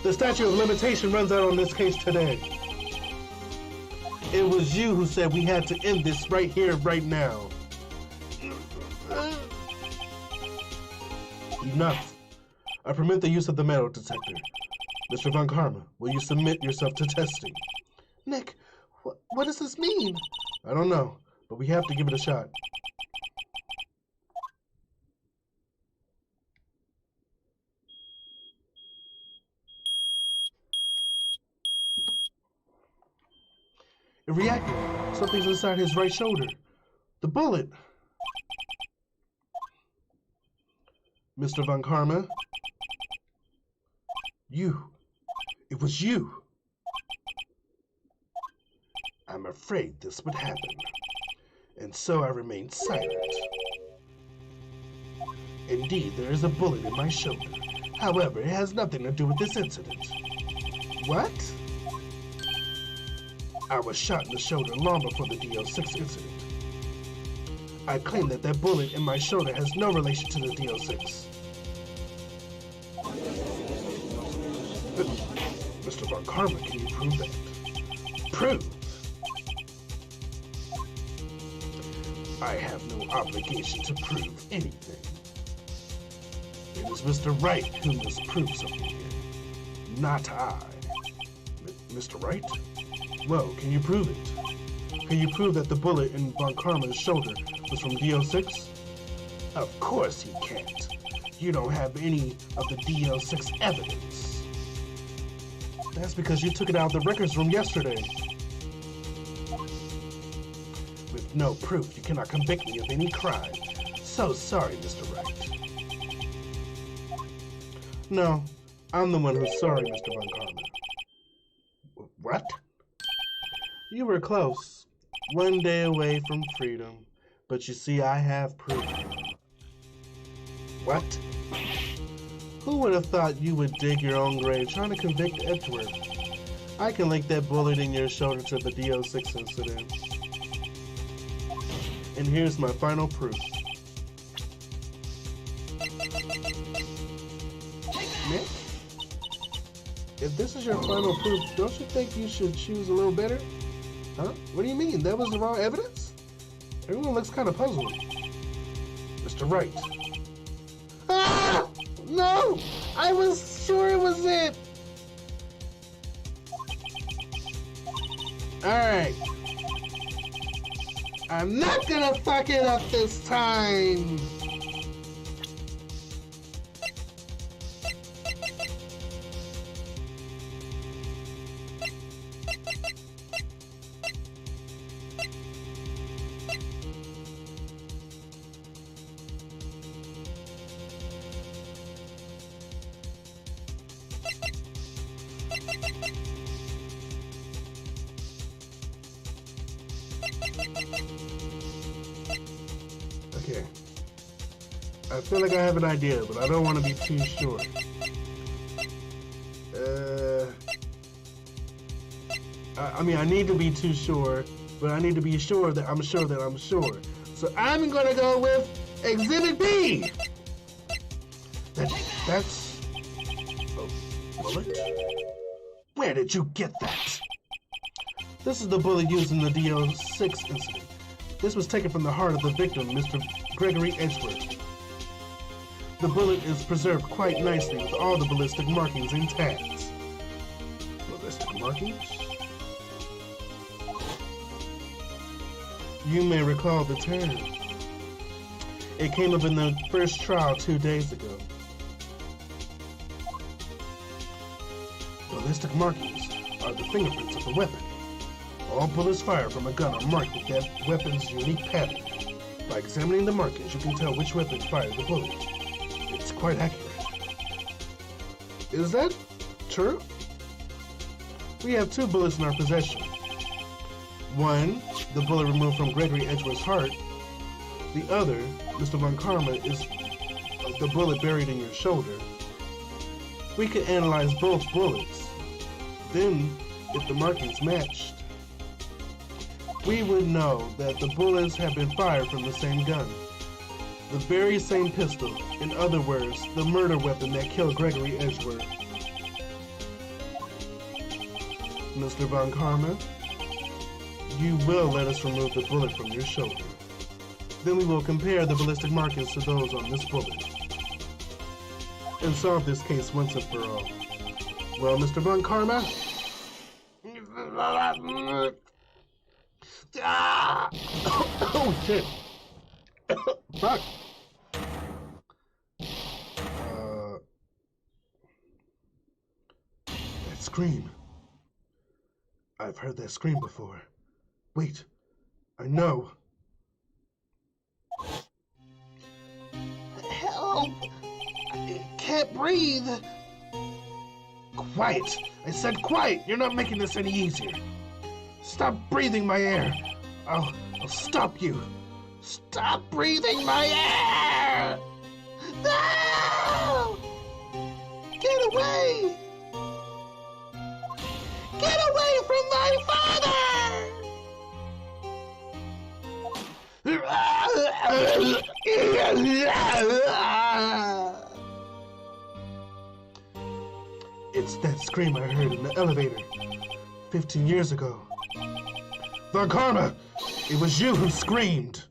The statute of limitation runs out on this case today. It was you who said we had to end this right here, right now. Enough. I permit the use of the metal detector. Mr. Von Karma, will you submit yourself to testing? Nick, what does this mean? I don't know, but we have to give it a shot. It reacted. Something's inside his right shoulder. The bullet. Mr. Von Karma. You. It was you. I'm afraid this would happen. And so I remained silent. Indeed, there is a bullet in my shoulder. However, it has nothing to do with this incident. What? I was shot in the shoulder long before the DL6 incident. I claim that that bullet in my shoulder has no relation to the DL6. Mr. Von Karma, can you prove that? Prove? I have no obligation to prove anything. It is Mr. Wright who must prove something here, not I. Mr. Wright? Well, can you prove it? Can you prove that the bullet in Von Karma's shoulder was from DL6? Of course he can't. You don't have any of the DL6 evidence. That's because you took it out of the records room yesterday. With no proof, you cannot convict me of any crime. So sorry, Mr. Wright. No, I'm the one who's sorry, Mr. Von Karma. What? You were close. One day away from freedom. But you see, I have proof. What? Who would have thought you would dig your own grave trying to convict Edgeworth? I can link that bullet in your shoulder to the DO6 incident. And here's my final proof. Nick? If this is your final proof, don't you think you should choose a little better? Huh? What do you mean? That was the wrong evidence? Everyone looks kind of puzzled. Mr. Wright. Ah! No! I was sure it was it! Alright. I'm not gonna fuck it up this time! Okay. I feel like I have an idea, but I don't want to be too sure. I mean, I need to be too sure, but I need to be sure that I'm sure that I'm sure. So I'm gonna go with Exhibit B! That's a bullet? Where did you get that? This is the bullet used in the DO6 incident. This was taken from the heart of the victim, Mr. Gregory Edgeworth. The bullet is preserved quite nicely with all the ballistic markings intact. Ballistic markings? You may recall the term. It came up in the first trial 2 days ago. Ballistic markings are the fingerprints of a weapon. All bullets fired from a gun are marked with that weapon's unique pattern. By examining the markings, you can tell which weapon fired the bullet. It's quite accurate. Is that true? We have 2 bullets in our possession. One, the bullet removed from Gregory Edgeworth's heart. The other, Mr. Von Karma, is the bullet buried in your shoulder. We could analyze both bullets. Then, if the markings matched, we would know that the bullets have been fired from the same gun. The very same pistol. In other words, the murder weapon that killed Gregory Edgeworth. Mr. Von Karma, you will let us remove the bullet from your shoulder. Then we will compare the ballistic markings to those on this bullet and solve this case once and for all. Well, Mr. Von Karma? Oh, shit. Fuck. That scream. I've heard that scream before. Wait, I know. Help! I can't breathe. Quiet! I said quiet! You're not making this any easier. Stop breathing my air. I'll stop you. Stop breathing my air! No! Get away! Get away from my father! It's that scream I heard in the elevator 15 years ago. Von Karma, it was you who screamed.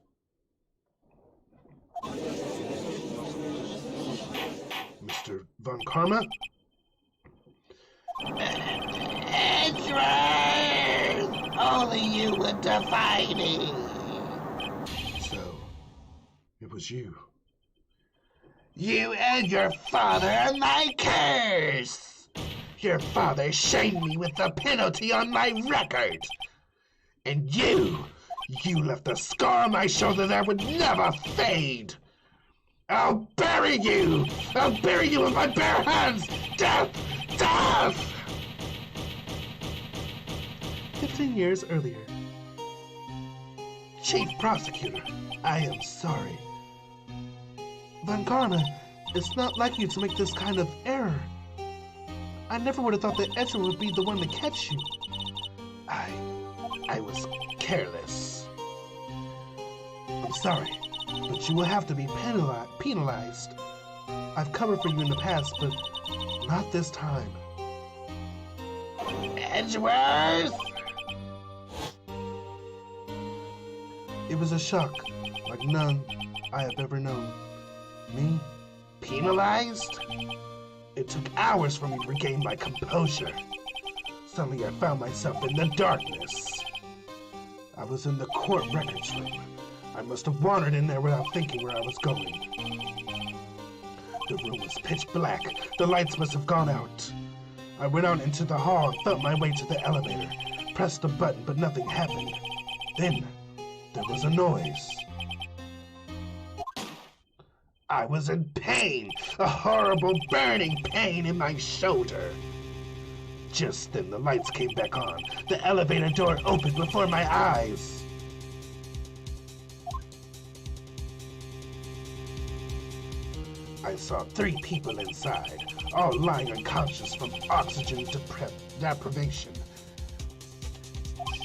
Mr. Von Karma? Edgeworth! Only you would defy me. So, it was you. You and your father are my curse. Your father shamed me with the penalty on my record. And you left a scar on my shoulder that would never fade. I'll bury you! I'll bury you with my bare hands! Death! Death! 15 years earlier. Chief Prosecutor, I am sorry. Von Karma, it's not like you to make this kind of error. I never would have thought that Edgeworth would be the one to catch you. I was careless. I'm sorry, but you will have to be penalized. I've covered for you in the past, but not this time. Edgeworth! It was a shock, like none I have ever known. Me? Penalized? It took hours for me to regain my composure. Suddenly I found myself in the darkness. I was in the court records room. I must have wandered in there without thinking where I was going. The room was pitch black. The lights must have gone out. I went out into the hall and felt my way to the elevator. Pressed a button, but nothing happened. Then, there was a noise. I was in pain, a horrible burning pain in my shoulder. Just then the lights came back on. The elevator door opened before my eyes. I saw 3 people inside, all lying unconscious from oxygen deprivation.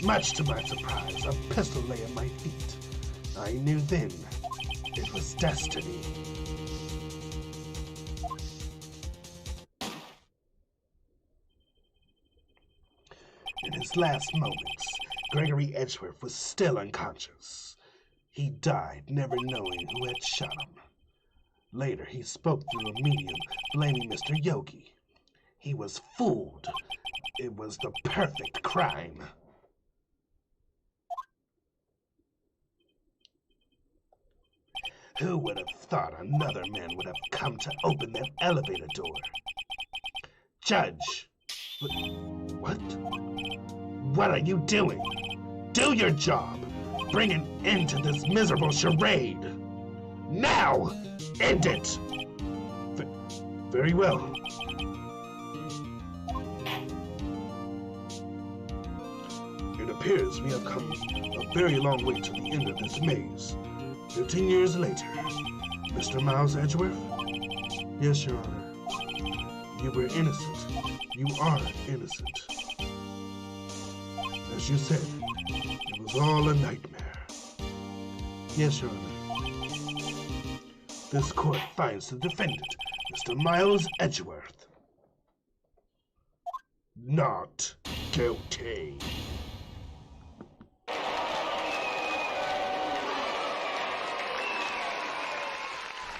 Much to my surprise, a pistol lay at my feet. I knew then It was destiny. In his last moments, Gregory Edgeworth was still unconscious. He died, never knowing who had shot him. Later, he spoke through a medium, blaming Mr. Yogi. He was fooled. It was the perfect crime. Who would have thought another man would have come to open that elevator door? Judge! What? What are you doing? Do your job! Bring an end to this miserable charade! Now! End it! Very well. It appears we have come a very long way to the end of this maze. 15 years later, Mr. Miles Edgeworth? Yes, Your Honor. You were innocent. You are innocent. As you said, it was all a nightmare. Yes, Your Honor. This court finds the defendant, Mr. Miles Edgeworth, not guilty.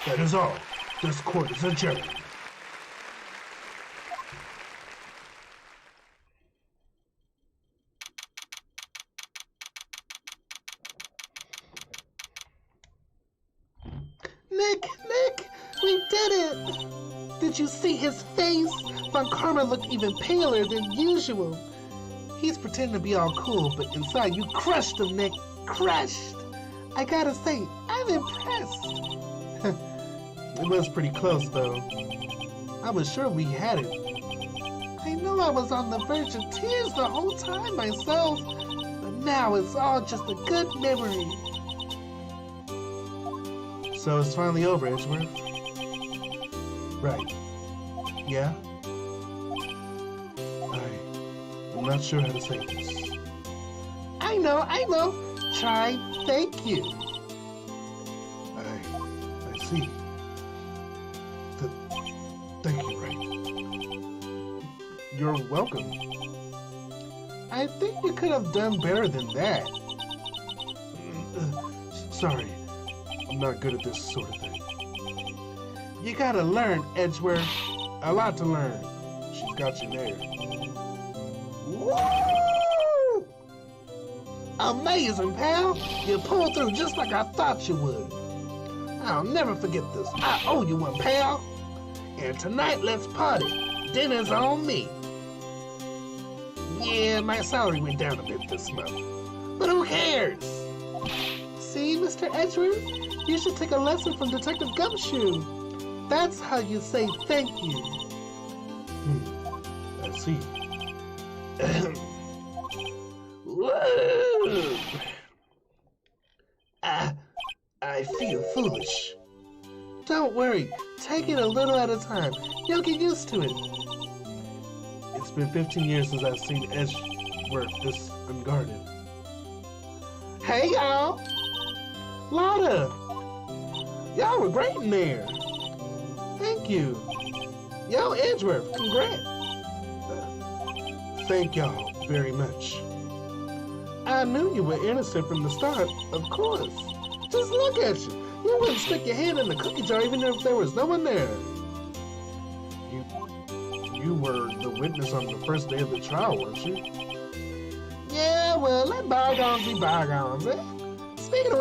That is all. This court is adjourned. Nick, we did it! Did you see his face? Von Karma looked even paler than usual. He's pretending to be all cool, but inside you crushed him, Nick. Crushed! I gotta say, I'm impressed. It was pretty close, though. I was sure we had it. I know I was on the verge of tears the whole time myself, but now it's all just a good memory. So it's finally over, Edgeworth? Right. Yeah? I'm not sure how to say this. I know. Try thank you. I see. Thank you, Wright. You're welcome. I think you could have done better than that. Sorry. I'm not good at this sort of thing. You gotta learn, Edgeworth. A lot to learn. She's got you there. Woo! Amazing, pal. You pulled through just like I thought you would. I'll never forget this. I owe you one, pal. And tonight, let's party. Dinner's on me. Yeah, my salary went down a bit this month. But who cares? See, Mr. Edgeworth? You should take a lesson from Detective Gumshoe. That's how you say thank you. I see. Whoa! I feel foolish. Don't worry. Take it a little at a time. You'll get used to it. It's been 15 years since I've seen Edgeworth this unguarded. Hey, y'all. Lotta. Y'all were great in there. Thank you. Yo, Edgeworth, congrats. Thank y'all very much. I knew you were innocent from the start, of course. Just look at you. You wouldn't stick your hand in the cookie jar even if there was no one there. You were the witness on the first day of the trial, weren't you? Yeah, well, let bygones be bygones, eh? Speaking of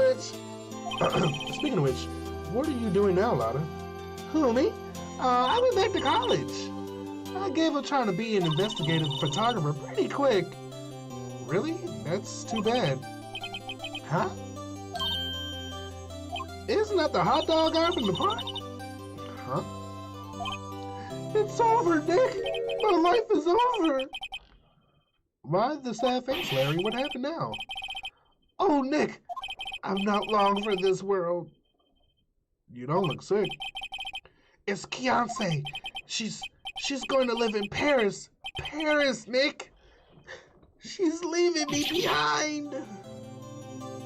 which, what are you doing now, Lotta? Who, me? I went back to college. I gave up trying to be an investigative photographer pretty quick. Really? That's too bad. Huh? Isn't that the hot dog guy from the park? Huh? It's over, Nick. My life is over. Why the sad face, Larry? What happened now? Oh, Nick, I'm not long for this world. You don't look sick. It's Kiance. She's going to live in Paris. Paris, Nick. She's leaving me behind.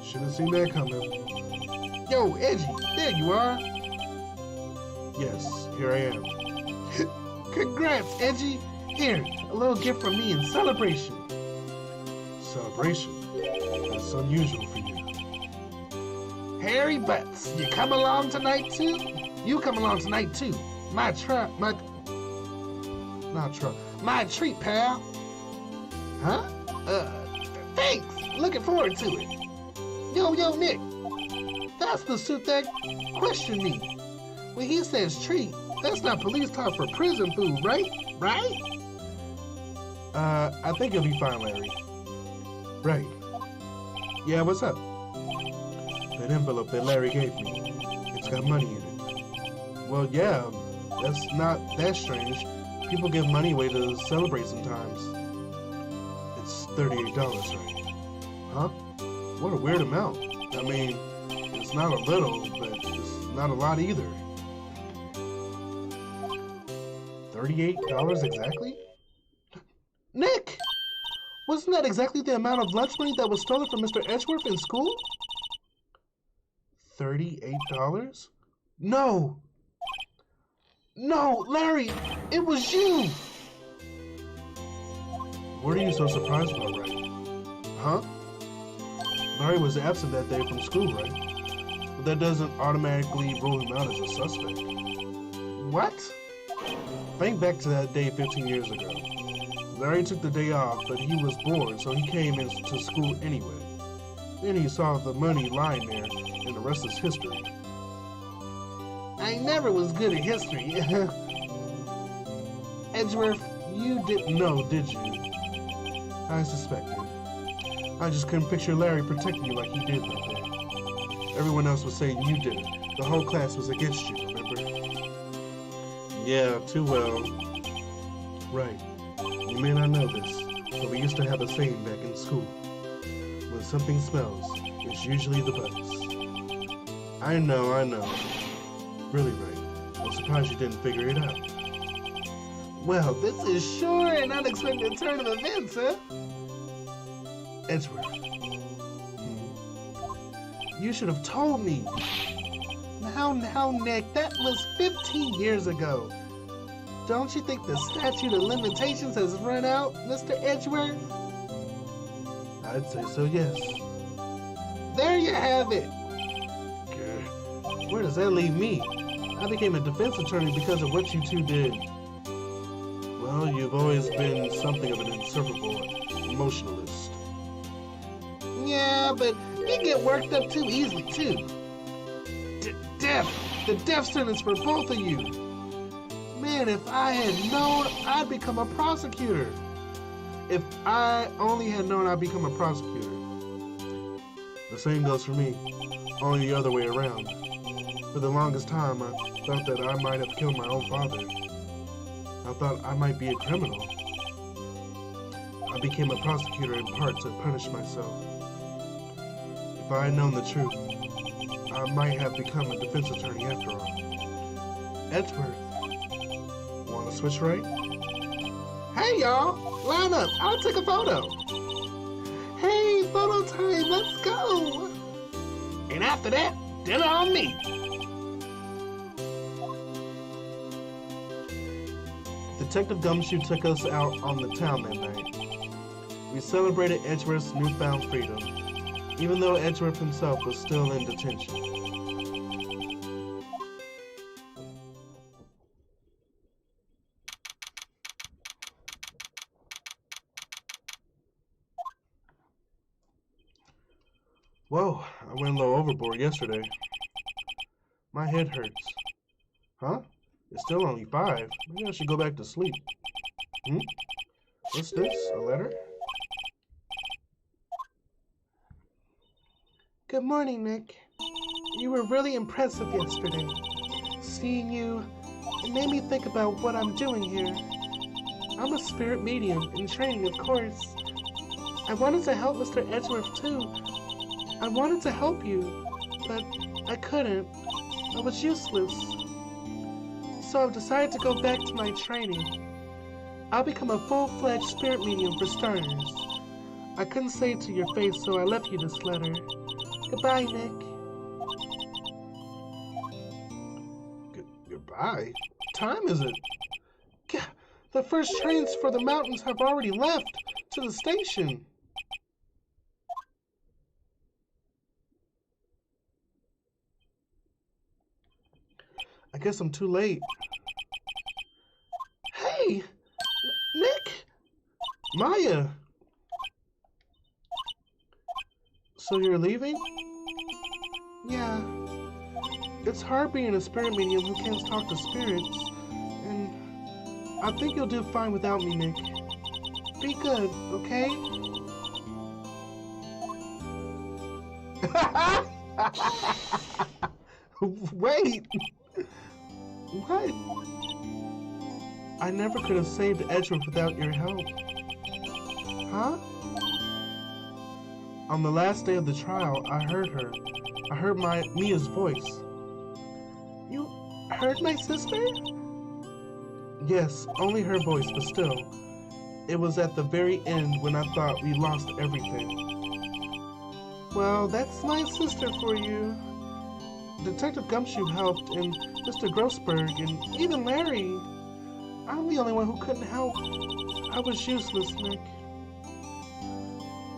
Should have seen that coming. Yo, Edgy, there you are. Yes, here I am. Congrats, Edgy. Here, a little gift from me in celebration. Celebration? That's unusual for you. Harry Butts, you come along tonight too? You come along tonight too. My treat, pal. Huh? Thanks. Looking forward to it. Yo, Nick. That's the suit that questioned me. When he says treat, that's not police talk for prison food, right? Right? I think you'll be fine, Larry. Right. Yeah, what's up? That envelope that Larry gave me. It's got money in it. Well, yeah, that's not that strange. People give money away to celebrate sometimes. It's $38, right? Huh? What a weird amount. I mean, it's not a little, but it's not a lot either. $38 exactly? Nick! Wasn't that exactly the amount of lunch money that was stolen from Mr. Edgeworth in school? $38? No! No, Larry! It was you! What are you so surprised about, Wright? Huh? Larry was absent that day from school, right? But that doesn't automatically rule him out as a suspect. What? Think back to that day 15 years ago. Larry took the day off, but he was bored, so he came into school anyway. Then he saw the money lying there, and the rest is history. I never was good at history. Edgeworth, you didn't know, did you? I suspected. I just couldn't picture Larry protecting you like he did that day. Everyone else was saying you did it. The whole class was against you, remember? Yeah, too well. Right. You may not know this, but we used to have a saying back in school. When something smells, it's usually the butts. I know. Really, Wright. I'm surprised you didn't figure it out. Well, this is sure an unexpected turn of events, huh? Edgeworth. You should have told me. Now, Nick, that was 15 years ago. Don't you think the statute of limitations has run out, Mr. Edgeworth? I'd say so, yes. There you have it. Where does that leave me? I became a defense attorney because of what you two did. Well, you've always been something of an insufferable emotionalist. Yeah, but you get worked up too easily, too. Death! The death sentence for both of you! Man, if I had known, I'd become a prosecutor. If I only had known I'd become a prosecutor. The same goes for me, only the other way around. For the longest time, I thought that I might have killed my own father. I thought I might be a criminal. I became a prosecutor in part to punish myself. If I had known the truth, I might have become a defense attorney after all. Edgeworth, want to switch right? Hey y'all, line up, I'll take a photo. Hey, photo time, let's go. And after that, dinner on me. Detective Gumshoe took us out on the town that night. We celebrated Edgeworth's newfound freedom, even though Edgeworth himself was still in detention. Whoa, I went a little overboard yesterday. My head hurts. Huh? It's still only 5. Maybe I should go back to sleep. What's this? A letter? Good morning, Nick. You were really impressive yesterday. Seeing you, it made me think about what I'm doing here. I'm a spirit medium in training, of course. I wanted to help Mr. Edgeworth, too. I wanted to help you, but I couldn't. I was useless. So I've decided to go back to my training. I'll become a full-fledged spirit medium for starters. I couldn't say it to your face, so I left you this letter. Goodbye, Nick. Why? What time is it? Gah, the first trains for the mountains have already left to the station. I guess I'm too late. Hey! Nick! Maya! So you're leaving? Yeah. It's hard being a spirit medium who can't talk to spirits. And I think you'll do fine without me, Nick. Be good, okay? Wait! What? I never could have saved Edgeworth without your help. Huh? On the last day of the trial, I heard her. I heard Mia's voice. You heard my sister? Yes, only her voice, but still. It was at the very end when I thought we lost everything. Well, that's my sister for you. Detective Gumshoe helped, and Mr. Grossberg, and even Larry. I'm the only one who couldn't help. I was useless, Nick.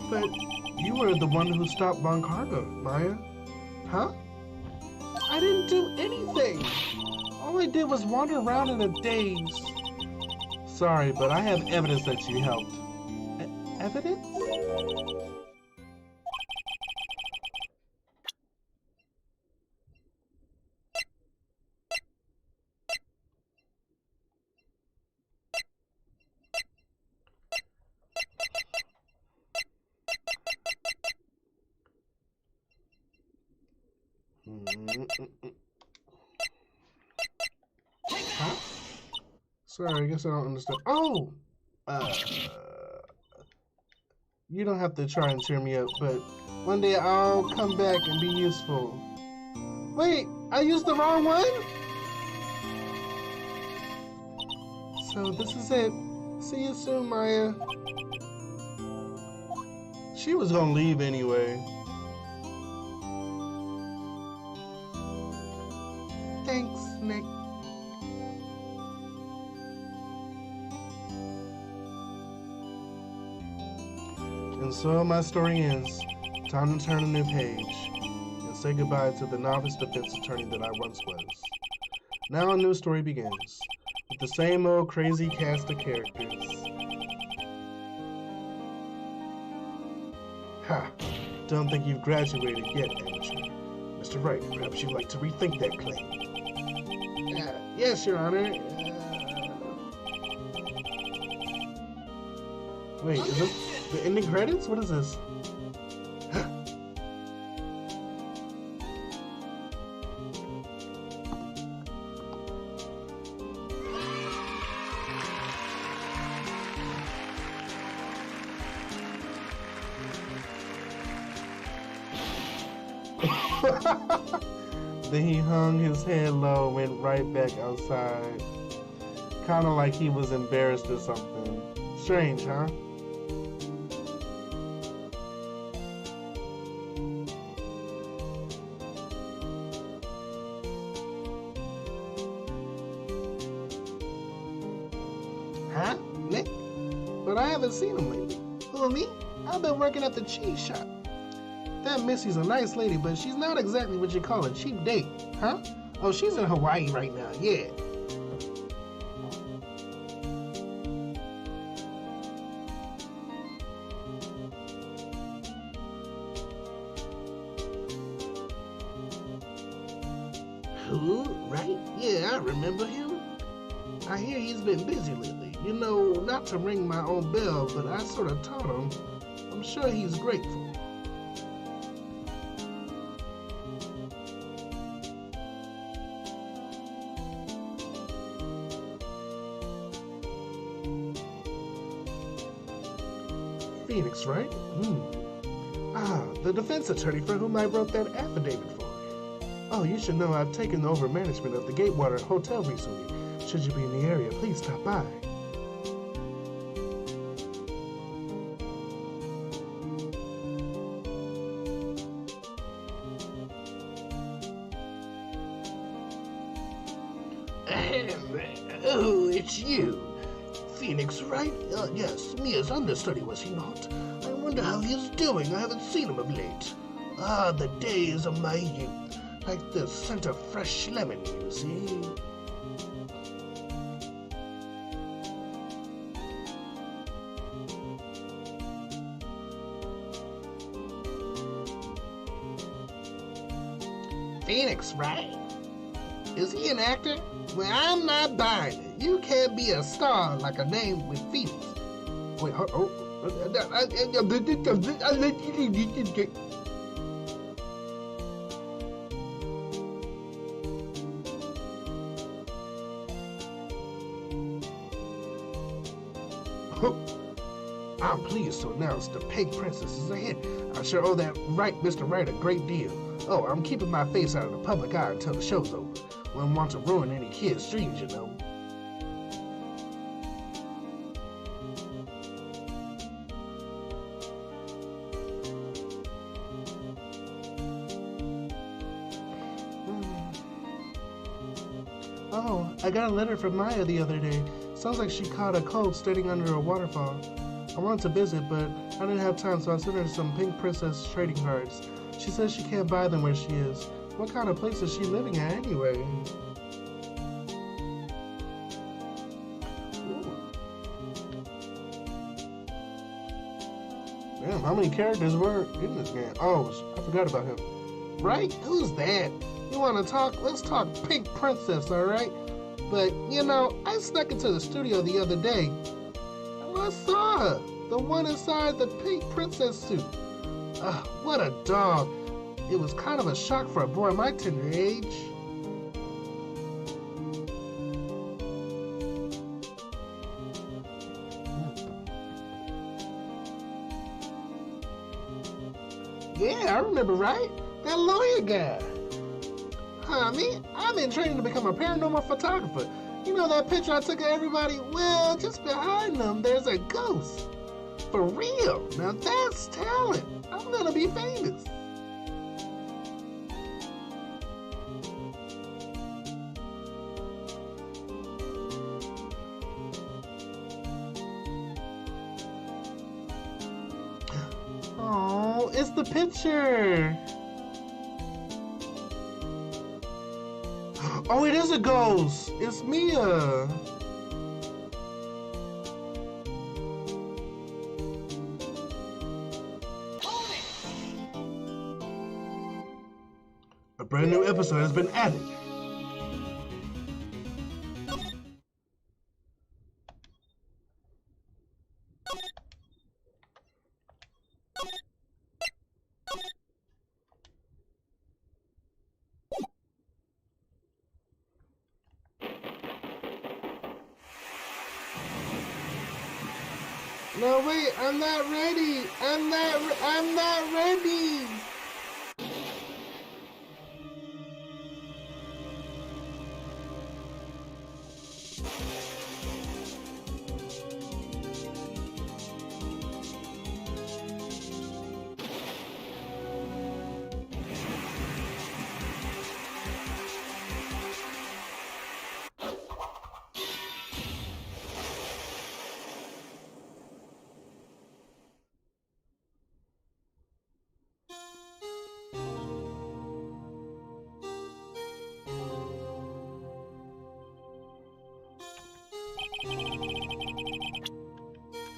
But you were the one who stopped Von Cargo, Maya. Huh? I didn't do anything. All I did was wander around in a daze. Sorry, but I have evidence that you helped. Evidence? Huh? Sorry, I guess I don't understand. Oh! You don't have to try and cheer me up, but one day I'll come back and be useful. Wait, I used the wrong one? So this is it. See you soon, Maya. She was gonna leave anyway. Thanks, Nick. And so my story ends. Time to turn a new page and say goodbye to the novice defense attorney that I once was. Now a new story begins with the same old crazy cast of characters. Ha! Don't think you've graduated yet, amateur. Mr. Wright, perhaps you'd like to rethink that claim. Yes, Your Honor. Wait, is this the ending credits? What is this? Then he hung his head low and went right back outside. Kinda like he was embarrassed or something. Strange, huh? Huh? Nick? But I haven't seen him lately. Who, me? I've been working at the cheese shop. That Missy's a nice lady, but she's not exactly what you call a cheap date, huh? Oh, she's in Hawaii right now, yeah. Who? Right? Yeah, I remember him. I hear he's been busy lately. You know, not to ring my own bell, but I sort of taught him. I'm sure he's grateful. Phoenix, right? Ah, the defense attorney for whom I wrote that affidavit for. Oh, you should know I've taken over management of the Gatewater Hotel recently. Should you be in the area, please stop by. Oh, it's you. Phoenix, right? Yes, Mia's understudy, was he not? I wonder how he's doing. I haven't seen him of late. Ah, the days of my youth. Like the scent of fresh lemon, you see. Phoenix, right? Is he an actor? Well, I'm not buying it. You can't be a star like a name with Phoenix. Wait, I'm pleased to announce the Pink Princess is a hit. I sure owe that Mr. Wright a great deal. Oh, I'm keeping my face out of the public eye until the show's over. Wouldn't want to ruin any kids' dreams, you know. Oh, I got a letter from Maya the other day. Sounds like she caught a cold standing under a waterfall. I wanted to visit, but I didn't have time, so I sent her some Pink Princess trading cards. She says she can't buy them where she is. What kind of place is she living at anyway? Ooh. Damn, how many characters were in this game? Oh, I forgot about him. Right? Who's that? You want to talk? Let's talk Pink Princess, alright? But, you know, I snuck into the studio the other day, and I saw her. The one inside the Pink Princess suit. What a dog. It was kind of a shock for a boy my tender age. Yeah, I remember, right? That lawyer guy. Honey, I've been training to become a paranormal photographer. You know that picture I took of everybody? Well, just behind them, there's a ghost. For real. Now that's talent. I'm gonna be famous. Oh, it's the picture. Oh, it is a ghost. It's Mia. A brand new episode has been added. No, wait, I'm not ready. I'm not ready.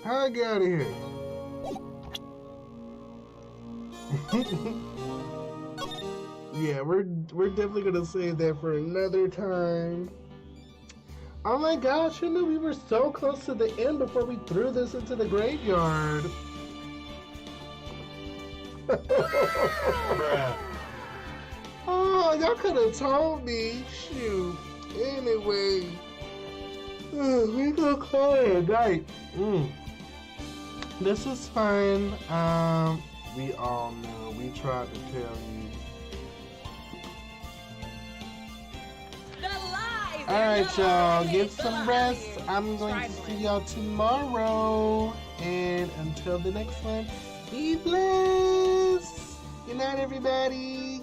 How I get out of here? Yeah, we're definitely gonna save that for another time. Oh my gosh, I knew we were so close to the end before we threw this into the graveyard. Oh, y'all could have told me. Shoot. Anyway, we gonna call it a night. This is fun. We all know. We tried to tell you. Alright, y'all. Get some rest. I'm going to see y'all tomorrow. And until the next one, be blessed. Good night, everybody.